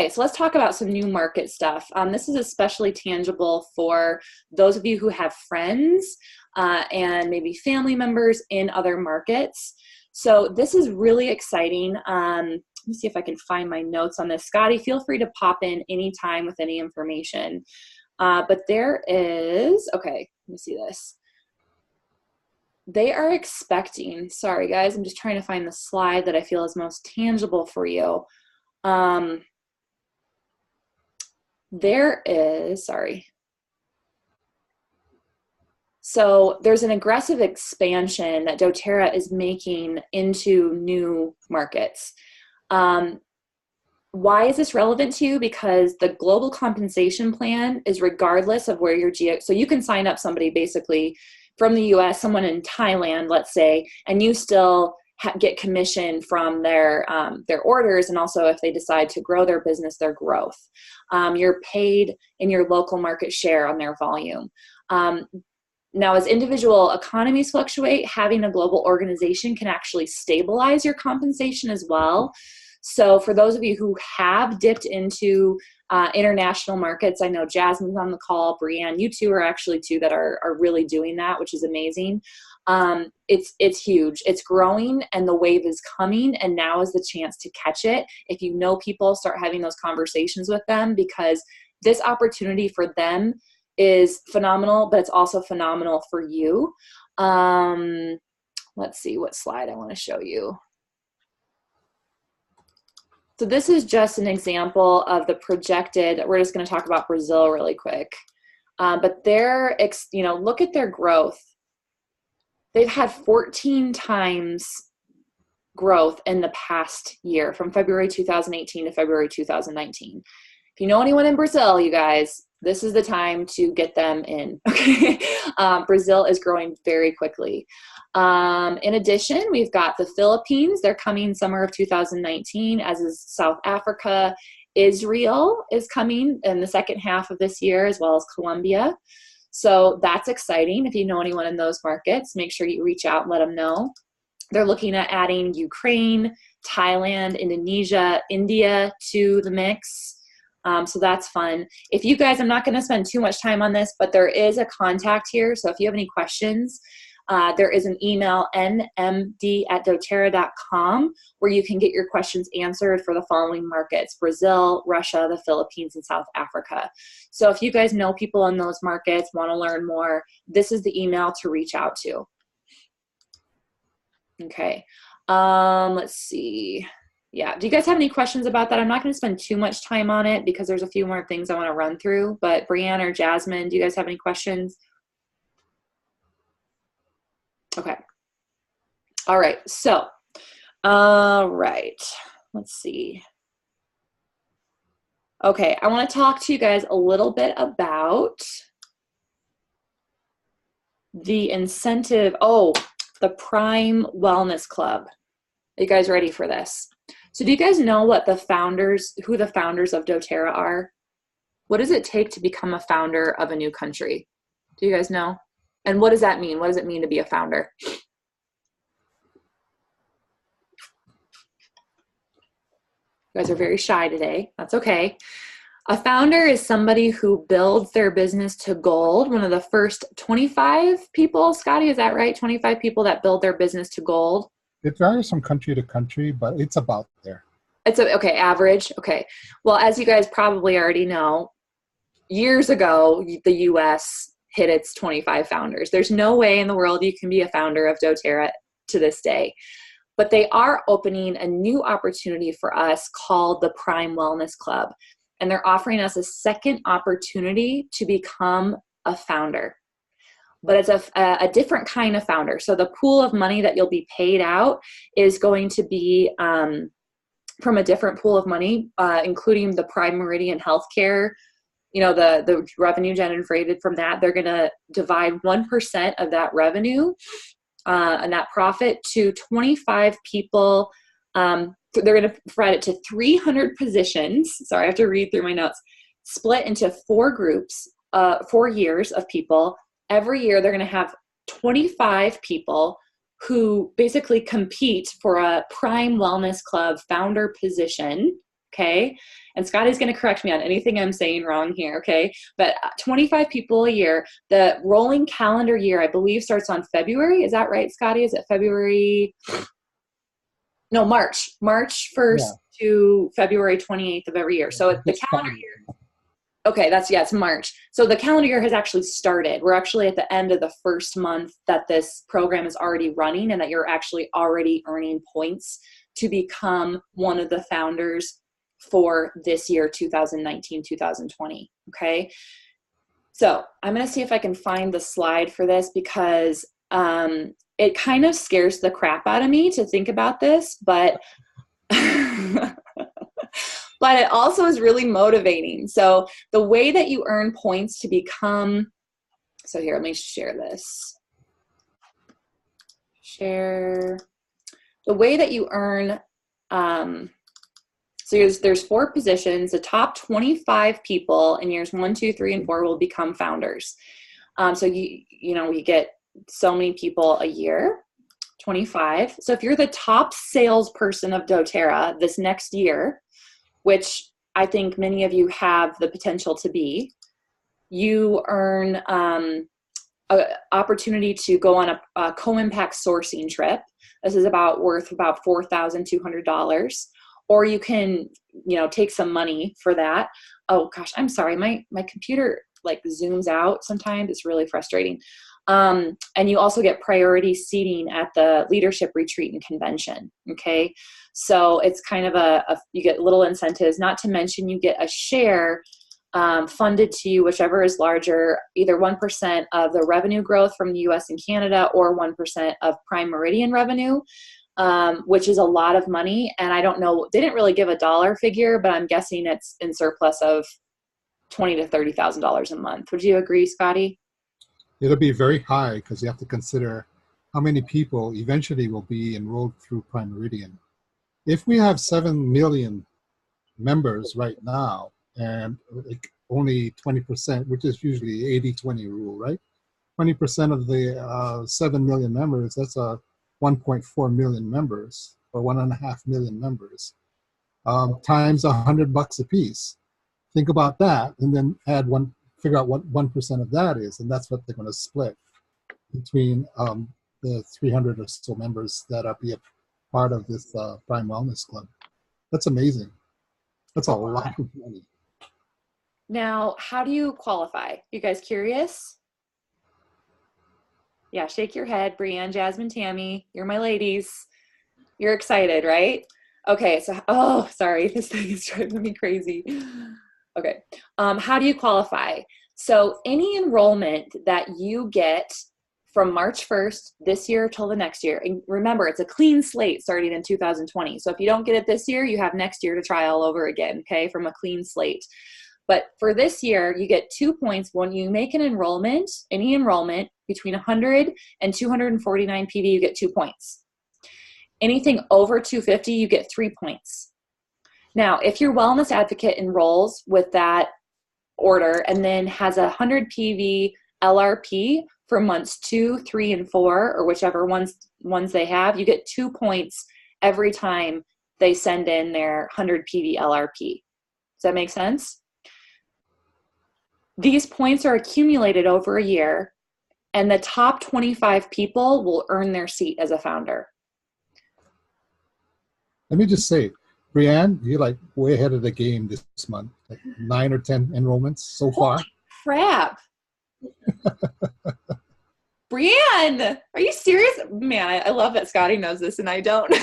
Speaker 1: So let's talk about some new market stuff. This is especially tangible for those of you who have friends and maybe family members in other markets. So this is really exciting. Let me see if I can find my notes on this. Scotty, feel free to pop in anytime with any information. But there is, okay, let me see this. They are expecting, sorry guys, I'm just trying to find the slide that I feel is most tangible for you. There is, sorry. So there's an aggressive expansion that doTERRA is making into new markets. Why is this relevant to you? Because the global compensation plan is regardless of where your so you can sign up somebody basically from the US, someone in Thailand, let's say, and you still get commission from their orders, and also if they decide to grow their business, their growth. You're paid in your local market share on their volume. Now, as individual economies fluctuate, having a global organization can actually stabilize your compensation as well. So for those of you who have dipped into international markets, I know Jasmine's on the call, Brianne, you two are actually two that are really doing that, which is amazing. It's huge. It's growing and the wave is coming, and now is the chance to catch it. If you know people, start having those conversations with them, because this opportunity for them is phenomenal, but it's also phenomenal for you. Let's see what slide I want to show you. So this is just an example of the projected, we're just going to talk about Brazil really quick. But they're, look at their growth. They've had 14 times growth in the past year, from February 2018 to February 2019. If you know anyone in Brazil, you guys, this is the time to get them in. Okay, Brazil is growing very quickly. In addition, we've got the Philippines. They're coming summer of 2019, as is South Africa. Israel is coming in the second half of this year, as well as Colombia. So that's exciting. If you know anyone in those markets, make sure you reach out and let them know. They're looking at adding Ukraine, Thailand, Indonesia, India to the mix. So that's fun. If you guys, I'm not going to spend too much time on this, but there is a contact here. So if you have any questions, there is an email, nmd@doterra.com, where you can get your questions answered for the following markets: Brazil, Russia, the Philippines, and South Africa. So if you guys know people in those markets, want to learn more, this is the email to reach out to. Okay. Let's see. Yeah. Do you guys have any questions about that? I'm not going to spend too much time on it because there's a few more things I want to run through, but Brianne or Jasmine, do you guys have any questions? Okay. All right. So, let's see. Okay. I want to talk to you guys a little bit about the incentive. Oh, the Prime Wellness Club. Are you guys ready for this? So do you guys know what who the founders of doTERRA are? What does it take to become a founder of a new country? Do you guys know? And what does that mean? What does it mean to be a founder? You guys are very shy today. That's okay. A founder is somebody who builds their business to gold. One of the first 25 people, Scotty, is that right? 25 people that build their business to gold.
Speaker 3: It varies from country to country, but it's about there.
Speaker 1: Okay, average. Okay. Well, as you guys probably already know, years ago, the US hit its 25 founders. There's no way in the world you can be a founder of doTERRA to this day. But they are opening a new opportunity for us called the Prime Wellness Club. And they're offering us a second opportunity to become a founder. But it's a different kind of founder. So the pool of money that you'll be paid out is going to be from a different pool of money, including the Prime Meridian Healthcare. You know, the revenue generated from that, they're going to divide 1% of that revenue and that profit to 25 people. They're going to provide it to 300 positions. Sorry, I have to read through my notes. Split into 4 groups, 4 years of people. Every year, they're going to have 25 people who basically compete for a Prime Wellness Club founder position, okay? And Scotty's going to correct me on anything I'm saying wrong here, okay? But 25 people a year. The rolling calendar year, I believe, starts on February. Is that right, Scotty? Is it February? No, March 1st to February 28th of every year. So the calendar year. Okay, it's March. So the calendar year has actually started. We're actually at the end of the first month that this program is already running and that you're actually already earning points to become one of the founders for this year, 2019, 2020, okay? So I'm going to see if I can find the slide for this because it kind of scares the crap out of me to think about this, but but it also is really motivating. So the way that you earn points to become, so here, let me share this. Share. The way that you earn, so there's 4 positions. The top 25 people in years 1, 2, 3, and 4 will become founders. So we get so many people a year, 25. So if you're the top salesperson of doTERRA this next year, which I think many of you have the potential to be, you earn an opportunity to go on a co-impact sourcing trip. This is worth about $4,200. Or you can, take some money for that. Oh gosh, I'm sorry. My computer like zooms out sometimes. It's really frustrating. And you also get priority seating at the leadership retreat and convention. Okay. So it's kind of you get little incentives, not to mention you get a share funded to you, whichever is larger, either 1% of the revenue growth from the US and Canada or 1% of Prime Meridian revenue, which is a lot of money. And I don't know, they didn't really give a dollar figure, but I'm guessing it's in surplus of $20,000 to $30,000 a month. Would you agree, Scotty?
Speaker 3: It'll be very high because you have to consider how many people eventually will be enrolled through Prime Meridian. If we have 7 million members right now, and like only 20%, which is usually 80-20 rule, right? 20% of the 7 million members, that's 1.4 million members, or 1.5 million members, times $100 a piece. Think about that, and then figure out what 1% of that is, and that's what they're going to split between the 300 or so members that are be a part of this Prime Wellness Club. That's amazing. That's a lot of money.
Speaker 1: Now, how do you qualify? You guys curious? Yeah, shake your head. Brianne, Jasmine, Tammy, you're my ladies. You're excited, right? Okay, so, oh, sorry, this thing is driving me crazy. Okay, how do you qualify? So any enrollment that you get from March 1st this year till the next year, and remember, it's a clean slate starting in 2020. So if you don't get it this year, you have next year to try all over again, okay, from a clean slate. But for this year, you get 2 points when you make an enrollment, any enrollment between 100 and 249 PV, you get 2 points. Anything over 250, you get 3 points. Now, if your wellness advocate enrolls with that order and then has a 100 PV LRP for months 2, 3, and 4, or whichever ones they have, you get 2 points every time they send in their 100 PV LRP. Does that make sense? These points are accumulated over a year, and the top 25 people will earn their seat as a founder.
Speaker 3: Let me just say, Brianne, you're like way ahead of the game this month. Like 9 or 10 enrollments so far.
Speaker 1: Holy crap. Brianne, are you serious? Man, I love that Scotty knows this and I don't.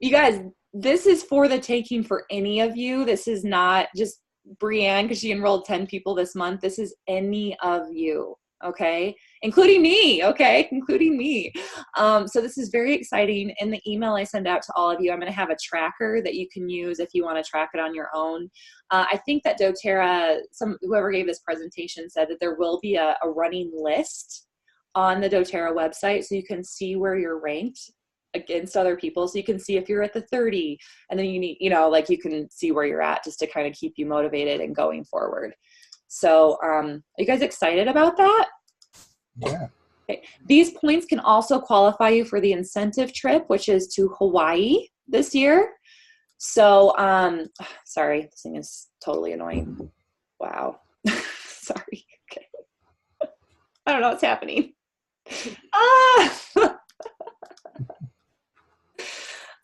Speaker 1: You guys, this is for the taking for any of you. This is not just Brianne because she enrolled 10 people this month. This is any of you, okay? Including me, okay? Including me. So this is very exciting. In the email I send out to all of you, I'm going to have a tracker that you can use if you want to track it on your own. I think that doTERRA, whoever gave this presentation said that there will be a running list on the doTERRA website so you can see where you're ranked against other people. So you can see if you're at the 30 and then you need, like you can see where you're at just to kind of keep you motivated and going forward. So are you guys excited about that?
Speaker 3: Yeah.
Speaker 1: Okay. These points can also qualify you for the incentive trip, which is to Hawaii this year. So, sorry, this thing is totally annoying. Wow. Sorry. Okay. I don't know what's happening.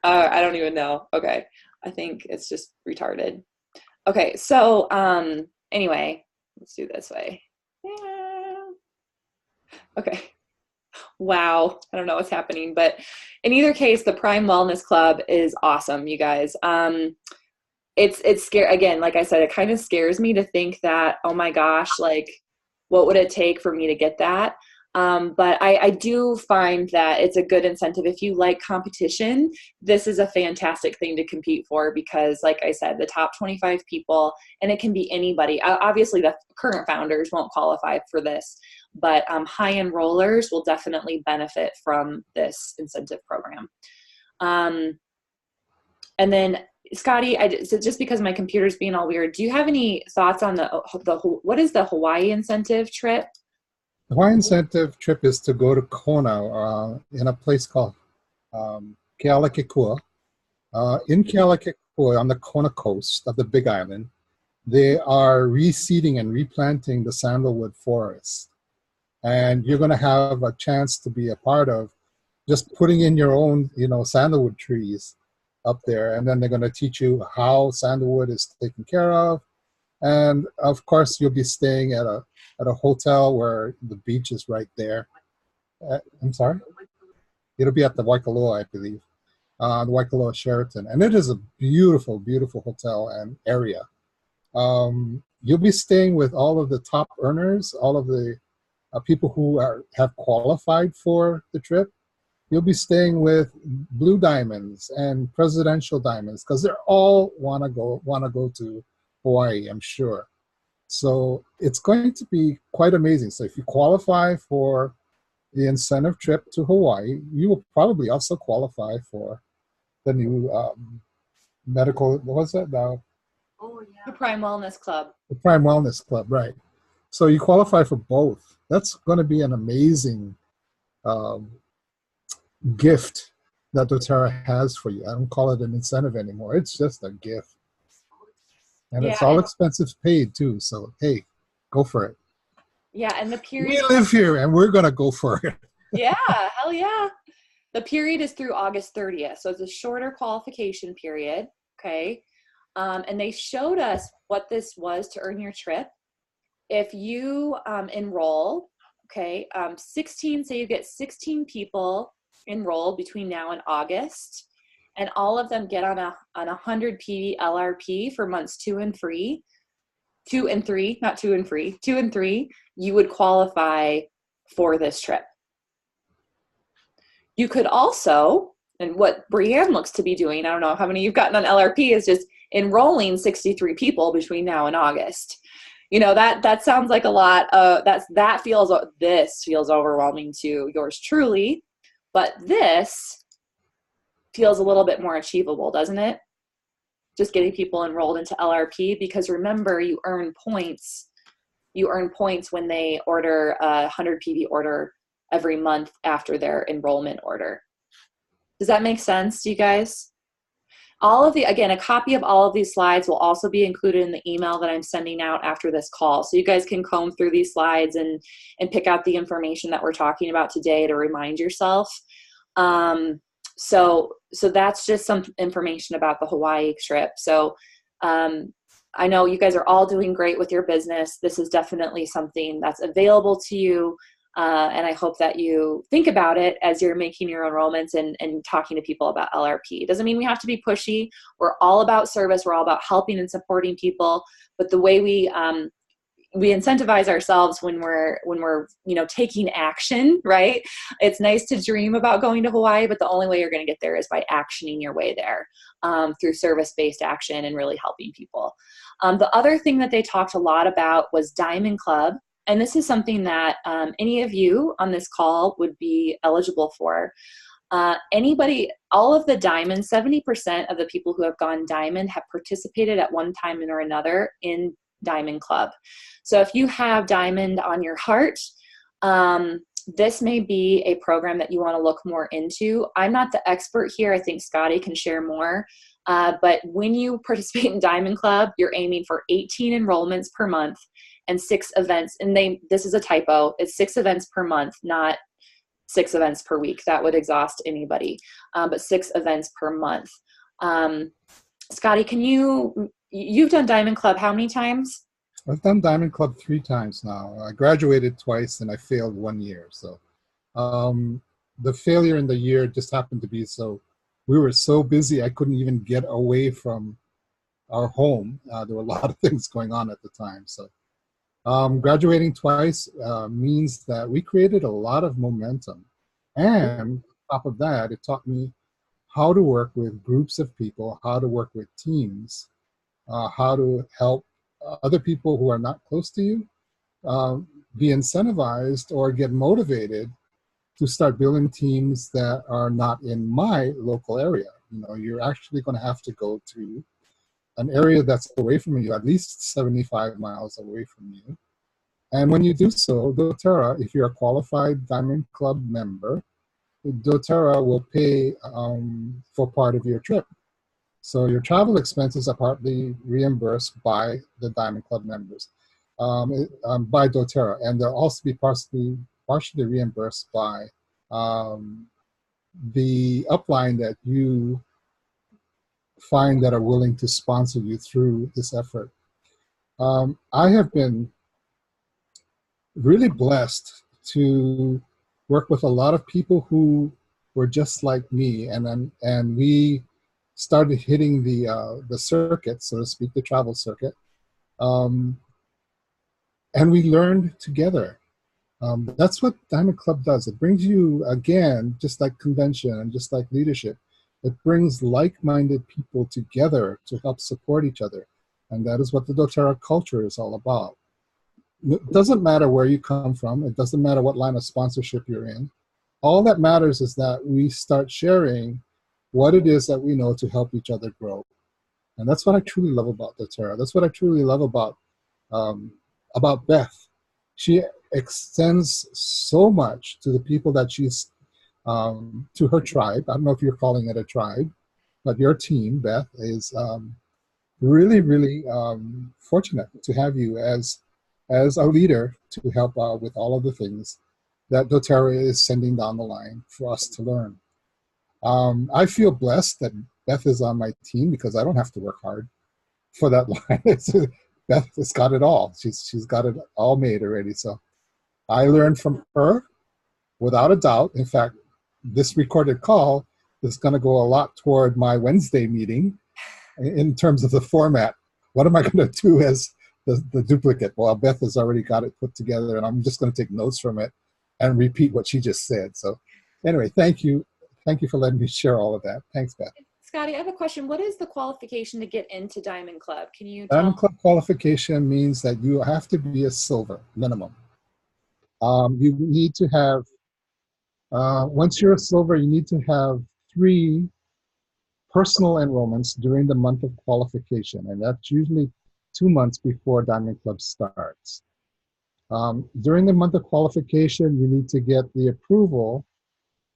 Speaker 1: I don't even know. Okay. I think it's just retarded. Okay. So, anyway, let's do this way. Yeah. Okay. Wow. I don't know what's happening, but in either case, the Prime Wellness Club is awesome, you guys. It's scary. Again, like I said, it kind of scares me to think that, oh my gosh, like what would it take for me to get that? But I do find that it's a good incentive. If you like competition, this is a fantastic thing to compete for because, like I said, the top 25 people, and it can be anybody. Obviously, the current founders won't qualify for this, but high enrollers will definitely benefit from this incentive program. And then, Scotty, so just because my computer's being all weird, do you have any thoughts on what is the Hawaii incentive trip?
Speaker 3: The Hawaii incentive trip is to go to Kona in a place called Kealakekua. In Kealakekua, on the Kona coast of the Big Island, they are reseeding and replanting the sandalwood forest. And you're going to have a chance to be a part of just putting in your own, sandalwood trees up there. And then they're going to teach you how sandalwood is taken care of. And of course, you'll be staying at a at a hotel where the beach is right there. I'm sorry? It'll be at the Waikoloa, I believe, the Waikoloa Sheraton. And it is a beautiful, beautiful hotel and area. You'll be staying with all of the top earners, all of the people who have qualified for the trip. You'll be staying with Blue Diamonds and Presidential Diamonds because they're all want to go to Hawaii, I'm sure. So it's going to be quite amazing. So if you qualify for the incentive trip to Hawaii, you will probably also qualify for the new medical, what was that now?
Speaker 1: The Prime Wellness Club.
Speaker 3: The Prime Wellness Club, right. So you qualify for both. That's going to be an amazing gift that doTERRA has for you. I don't call it an incentive anymore. It's just a gift. And it's all expenses paid too. So, hey, go for it.
Speaker 1: Yeah, and the period.
Speaker 3: We live here and we're going to go for it.
Speaker 1: Yeah, hell yeah. The period is through August 30th. So it's a shorter qualification period. Okay. And they showed us what this was to earn your trip. If you enroll, okay, 16, say you get 16 people enrolled between now and August, and all of them get on a 100 PV LRP for months 2 and 3, not 2 and 3, 2 and 3, you would qualify for this trip. You could also, and what Brianne looks to be doing, I don't know how many you've gotten on LRP, is just enrolling 63 people between now and August. You know, that sounds like a lot. This feels overwhelming to yours truly, but this feels a little bit more achievable, doesn't it? Just getting people enrolled into LRP, because remember, you earn points. You earn points when they order a 100 PV order every month after their enrollment order. Does that make sense to you guys? Again, a copy of all of these slides will also be included in the email that I'm sending out after this call. So you guys can comb through these slides and pick out the information that we're talking about today to remind yourself. So that's just some information about the Hawaii trip. So I know you guys are all doing great with your business. This is definitely something that's available to you. And I hope that you think about it as you're making your enrollments and talking to people about LRP. It doesn't mean we have to be pushy. We're all about service. We're all about helping and supporting people. But the way we incentivize ourselves when we're taking action, right? It's nice to dream about going to Hawaii, but the only way you're going to get there is by actioning your way there through service-based action and really helping people. The other thing that they talked a lot about was Diamond Club. And this is something that any of you on this call would be eligible for. All of the Diamond, 70% of the people who have gone Diamond have participated at one time or another in Diamond Club. So if you have Diamond on your heart, this may be a program that you want to look more into. I'm not the expert here. I think Scotty can share more. But when you participate in Diamond Club, you're aiming for 18 enrollments per month and 6 events. And this is a typo. It's 6 events per month, not 6 events per week. That would exhaust anybody. But 6 events per month. Scotty, you've done Diamond Club how many times?
Speaker 3: I've done Diamond Club 3 times now. I graduated twice and I failed 1 year. So the failure in the year just happened to be we were so busy I couldn't even get away from our home. There were a lot of things going on at the time. So graduating twice means that we created a lot of momentum. And on top of that, it taught me how to work with groups of people, how to work with teams, how to help other people who are not close to you be incentivized or get motivated to start building teams that are not in my local area. You're actually going to have to go to an area that's away from you, at least 75 miles away from you. And when you do so, doTERRA, if you're a qualified Diamond Club member, doTERRA will pay for part of your trip. So your travel expenses are partly reimbursed by the Diamond Club members, by doTERRA, and they'll also be partially reimbursed by the upline that you find that are willing to sponsor you through this effort. I have been really blessed to work with a lot of people who were just like me, and we started hitting the circuit, so to speak, the travel circuit, um, and we learned together. That's what Diamond Club does. It brings you, again, just like convention and just like leadership, it brings like-minded people together to help support each other. And that is what the doTERRA culture is all about. It doesn't matter where you come from. It doesn't matter what line of sponsorship you're in. All that matters is that we start sharing what it is that we know to help each other grow. And that's what I truly love about doTERRA. That's what I truly love about Beth. She extends so much to the people that she's, to her tribe. I don't know if you're calling it a tribe, but your team, Beth, is really, really fortunate to have you as a leader to help with all of the things that doTERRA is sending down the line for us to learn. I feel blessed that Beth is on my team because I don't have to work hard for that line. Beth has got it all. She's got it all made already. So I learned from her without a doubt. In fact, this recorded call is going to go a lot toward my Wednesday meeting in terms of the format. What am I going to do as the duplicate? Well, Beth has already got it put together, and I'm just going to take notes from it and repeat what she just said. So anyway, thank you. Thank you for letting me share all of that. Thanks, Beth.
Speaker 1: Scotty, I have a question. What is the qualification to get into Diamond Club? Can you
Speaker 3: Diamond Club qualification means that you have to be a silver minimum. You need to have, once you're a silver, you need to have 3 personal enrollments during the month of qualification, and that's usually 2 months before Diamond Club starts. During the month of qualification, you need to get the approval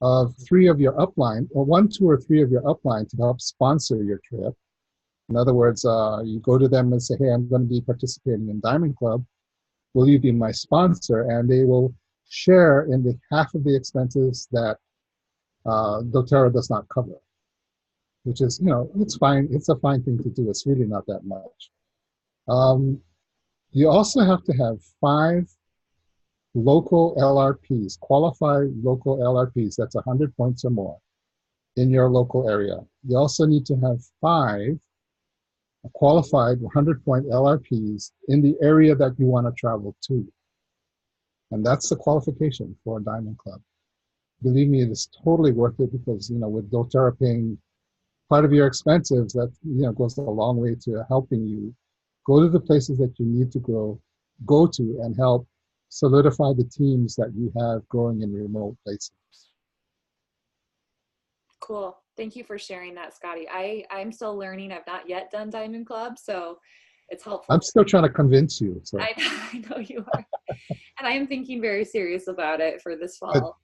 Speaker 3: of 3 of your upline, or 1, 2, or 3 of your upline to help sponsor your trip. In other words, you go to them and say, hey, I'm going to be participating in Diamond Club. Will you be my sponsor? And they will share in the half of the expenses that doTERRA does not cover, which is, it's fine. It's a fine thing to do. It's really not that much. You also have to have 5 local LRPs, qualified local LRPs, that's 100 points or more in your local area. You also need to have 5 qualified 100-point LRPs in the area that you want to travel to. And that's the qualification for a Diamond Club. Believe me, it is totally worth it because, with doTERRA paying part of your expenses, that, goes a long way to helping you go to the places that you need to go to and help solidify the teams that you have growing in remote places.
Speaker 1: Cool. Thank you for sharing that, Scotty. I'm still learning. I've not yet done Diamond Club, so it's helpful.
Speaker 3: I'm still trying to convince you. So.
Speaker 1: I know you are. And I am thinking very serious about it for this fall.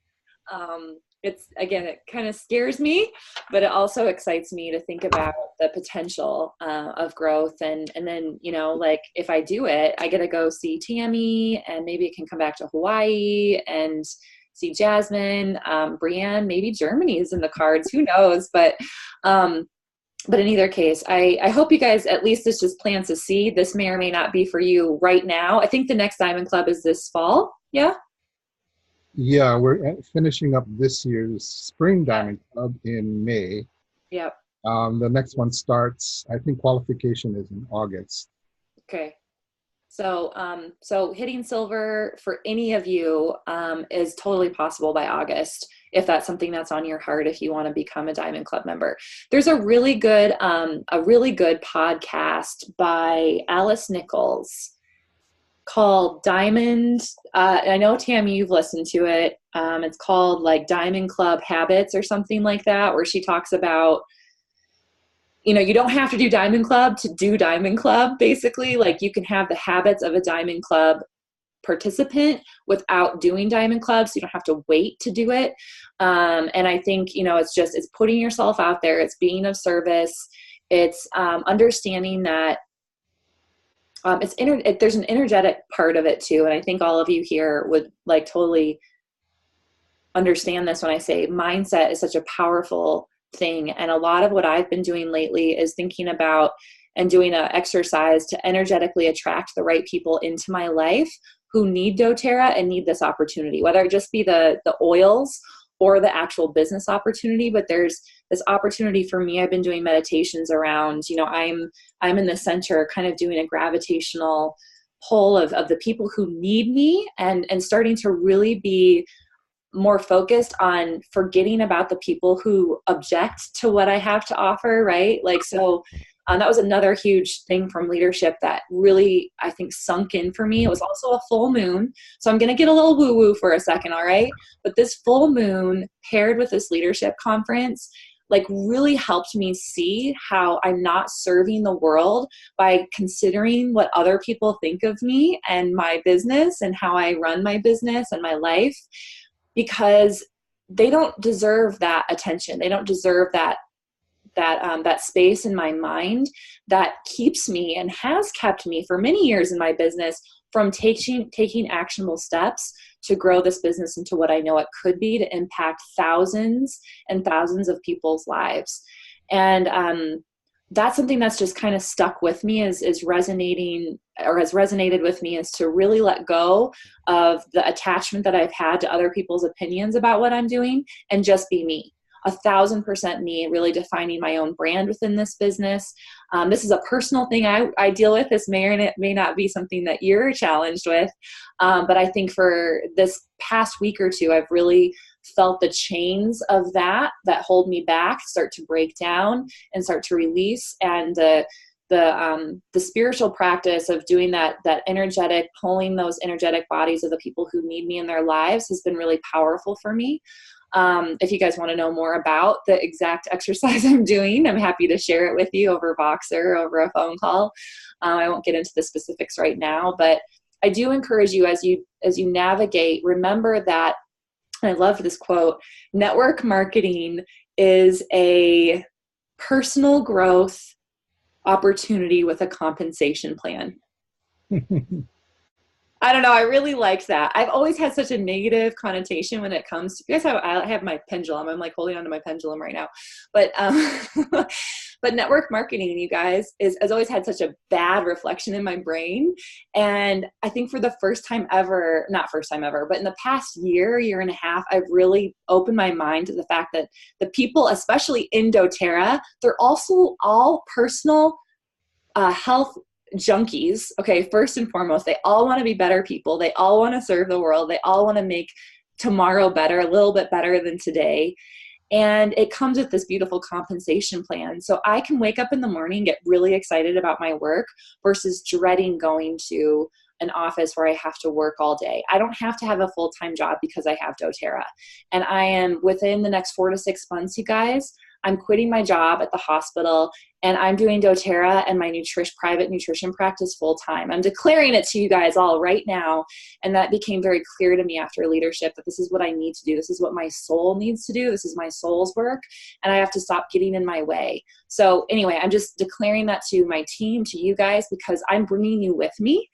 Speaker 1: It kind of scares me, but it also excites me to think about the potential of growth. And then, if I do it, I get to go see Tammy, and maybe it can come back to Hawaii and see Jasmine, Brienne, maybe Germany is in the cards, who knows? But in either case, I hope you guys, at least this just plants a seed. This may or may not be for you right now. I think the next Diamond Club is this fall. Yeah.
Speaker 3: Yeah, we're finishing up this year's Spring Diamond Club in May.
Speaker 1: Yep.
Speaker 3: The next one starts, I think qualification is in August.
Speaker 1: Okay. So hitting silver for any of you is totally possible by August, if that's something that's on your heart, if you want to become a Diamond Club member. There's a really good podcast by Alice Nichols called Diamond. I know, Tammy, you've listened to it. It's called like Diamond Club Habits or something like that, where she talks about, you don't have to do Diamond Club to do Diamond Club, basically. Like, you can have the habits of a Diamond Club participant without doing Diamond Club, so you don't have to wait to do it. And I think, it's putting yourself out there. It's being of service. It's understanding that there's an energetic part of it too. And I think all of you here would totally understand this when I say mindset is such a powerful thing. And a lot of what I've been doing lately is thinking about and doing an exercise to energetically attract the right people into my life who need doTERRA and need this opportunity, whether it just be the oils or the actual business opportunity. But there's this opportunity for me. I've been doing meditations around, I'm in the center kind of doing a gravitational pull of the people who need me, and starting to really be more focused on forgetting about the people who object to what I have to offer, right? Like, so that was another huge thing from leadership that really, I think, sunk in for me. It was also a full moon. So I'm going to get a little woo-woo for a second, all right? But this full moon paired with this leadership conference, like, really helped me see how I'm not serving the world by considering what other people think of me and my business and how I run my business and my life, because they don't deserve that attention. They don't deserve that space in my mind that keeps me and has kept me for many years in my business from taking actionable steps to grow this business into what I know it could be, to impact thousands and thousands of people's lives. And that's something that's just kind of stuck with me, is resonating, or has resonated with me, is to really let go of the attachment that I've had to other people's opinions about what I'm doing and just be me. 1,000% me, really defining my own brand within this business. This is a personal thing I deal with. This may or may not be something that you're challenged with. But I think for this past week or two, I've really felt the chains of that hold me back start to break down and start to release. And the spiritual practice of doing that energetic, pulling those energetic bodies of the people who need me in their lives has been really powerful for me. If you guys want to know more about the exact exercise I'm doing, I'm happy to share it with you over Voxer, over a phone call. I won't get into the specifics right now, but I do encourage you, as you navigate, remember that, and I love this quote, network marketing is a personal growth opportunity with a compensation plan. I don't know. I really liked that. I've always had such a negative connotation when it comes to, you guys have, I have my pendulum. I'm like holding onto my pendulum right now, but, but network marketing, you guys, has always had such a bad reflection in my brain. And I think for the first time ever, not first time ever, but in the past year and a half, I've really opened my mind to the fact that the people, especially in doTERRA, they're also all personal health junkies. Okay, first and foremost, they all want to be better people. They all want to serve the world. They all want to make tomorrow better, a little bit better than today. And it comes with this beautiful compensation plan. So I can wake up in the morning, get really excited about my work versus dreading going to an office where I have to work all day. I don't have to have a full-time job because I have doTERRA. And I am, within the next 4 to 6 months, you guys, I'm quitting my job at the hospital and I'm doing doTERRA and my private nutrition practice full time. I'm declaring it to you guys all right now. And that became very clear to me after leadership that this is what I need to do. This is what my soul needs to do. This is my soul's work. And I have to stop getting in my way. So anyway, I'm just declaring that to my team, to you guys, because I'm bringing you with me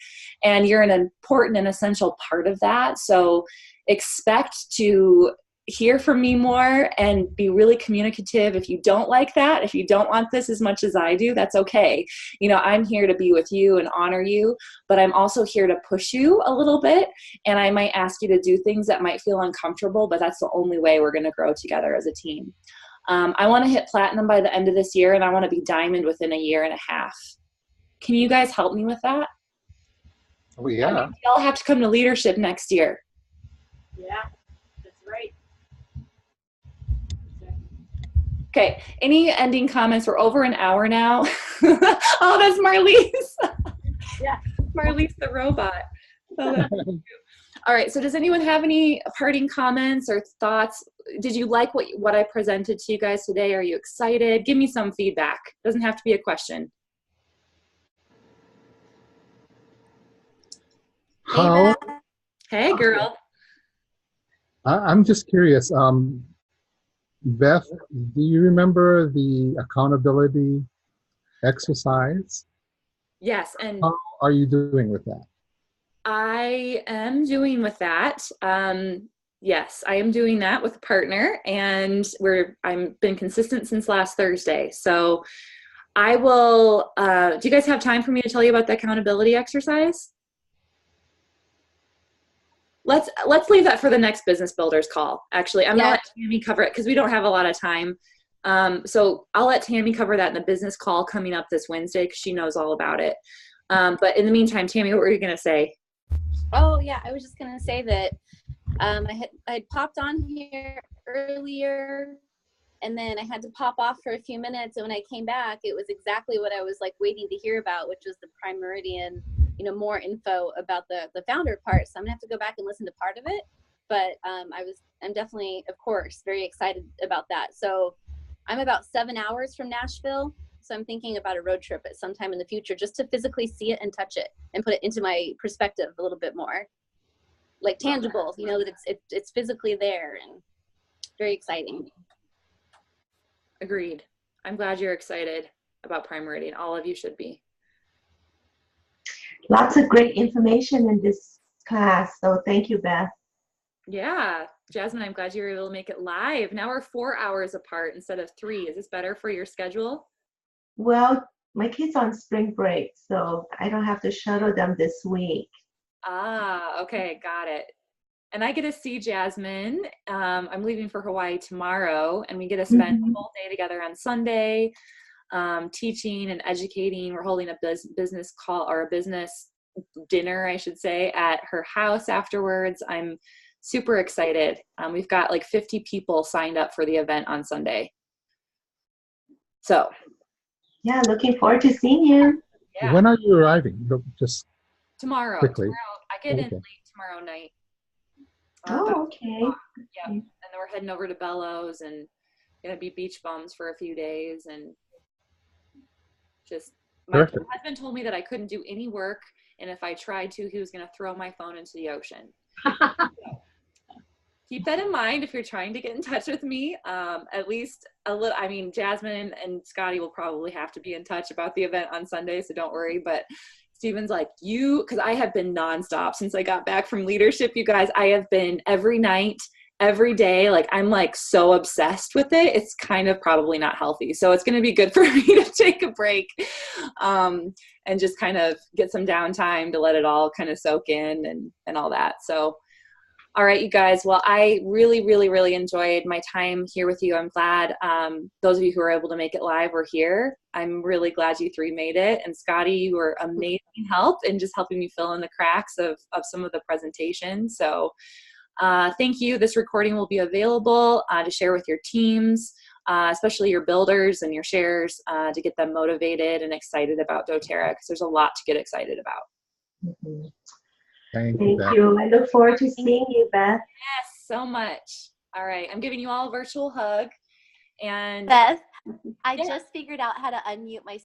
Speaker 1: and you're an important and essential part of that. So expect to hear from me more and be really communicative. If you don't like that, if you don't want this as much as I do, that's okay. I'm here to be with you and honor you, but I'm also here to push you a little bit. And I might ask you to do things that might feel uncomfortable, but that's the only way we're going to grow together as a team. I want to hit platinum by the end of this year, and I want to be diamond within a year and a half. Can you guys help me with that?
Speaker 3: Oh, yeah.
Speaker 1: Y'all have to come to leadership next year.
Speaker 2: Yeah, that's right.
Speaker 1: Okay, any ending comments? We're over an hour now. Oh, that's Marlise.
Speaker 2: Yeah.
Speaker 1: Marlise the robot. Oh, that's cute. All right, so does anyone have any parting comments or thoughts? Did you like what I presented to you guys today? Are you excited? Give me some feedback. Doesn't have to be a question.
Speaker 3: How?
Speaker 1: Hey, girl.
Speaker 3: I'm just curious. Beth, do you remember the accountability exercise?
Speaker 1: Yes, and
Speaker 3: how are you doing with that?
Speaker 1: I am doing with that. Yes, I am doing that with a partner, and I've been consistent since last Thursday. So I will. Do you guys have time for me to tell you about the accountability exercise? let's leave that for the next business builders call. Actually, I'm
Speaker 2: Yeah.
Speaker 1: gonna let Tammy cover it because we don't have a lot of time. So I'll let Tammy cover that in the business call coming up this Wednesday because she knows all about it. But in the meantime, Tammy, what were you gonna say?
Speaker 2: Oh yeah, I was just gonna say that I had popped on here earlier, and then I had to pop off for a few minutes. And when I came back, it was exactly what I was like waiting to hear about, which was the Prime Meridian, more info about the founder part. So I'm gonna have to go back and listen to part of it. But I'm definitely, of course, very excited about that. So I'm about 7 hours from Nashville. So I'm thinking about a road trip at some time in the future just to physically see it and touch it and put it into my perspective a little bit more. Like tangible, that it's physically there, and very exciting.
Speaker 1: Agreed. I'm glad you're excited about Prime Meridian. All of you should be.
Speaker 4: Lots of great information in this class. So thank you, Beth.
Speaker 1: Yeah, Jasmine, I'm glad you were able to make it live. Now we're 4 hours apart instead of 3. Is this better for your schedule?
Speaker 4: Well, my kids on spring break, so I don't have to shuttle them this week.
Speaker 1: Ah, okay, got it. And I get to see Jasmine. I'm leaving for Hawaii tomorrow, and we get to spend the whole day together on Sunday, teaching and educating. We're holding a business call, or a business dinner, I should say, at her house afterwards. I'm super excited. We've got like 50 people signed up for the event on Sunday. So.
Speaker 4: Yeah, looking forward to seeing you.
Speaker 1: Yeah.
Speaker 3: When are you arriving? Just
Speaker 1: tomorrow.
Speaker 3: quickly.
Speaker 1: I get in late tomorrow night.
Speaker 4: Oh, okay.
Speaker 1: Yeah, and then we're heading over to Bellows and gonna be beach bums for a few days, and just my husband told me that I couldn't do any work, and if I tried to, he was gonna throw my phone into the ocean. So, keep that in mind if you're trying to get in touch with me. At least a little. I mean, Jasmine and Scotty will probably have to be in touch about the event on Sunday, so don't worry. But Stephen's like, because I have been nonstop since I got back from leadership, you guys. I have been every night, every day. Like, I'm like so obsessed with it. It's kind of probably not healthy. So it's going to be good for me to take a break and just kind of get some downtime to let it all kind of soak in and all that. So, all right, you guys. Well, I really, really, really enjoyed my time here with you. I'm glad those of you who were able to make it live were here. I'm really glad you 3 made it. And Scotty, you were amazing help in just helping me fill in the cracks of some of the presentations. So thank you. This recording will be available to share with your teams, especially your builders and your shares, to get them motivated and excited about doTERRA, because there's a lot to get excited about.
Speaker 4: Mm-hmm.
Speaker 3: Thank
Speaker 4: you. I look forward to seeing you, Beth.
Speaker 1: Yes, so much. All right. I'm giving you all a virtual hug. And
Speaker 2: Beth, I just figured out how to unmute my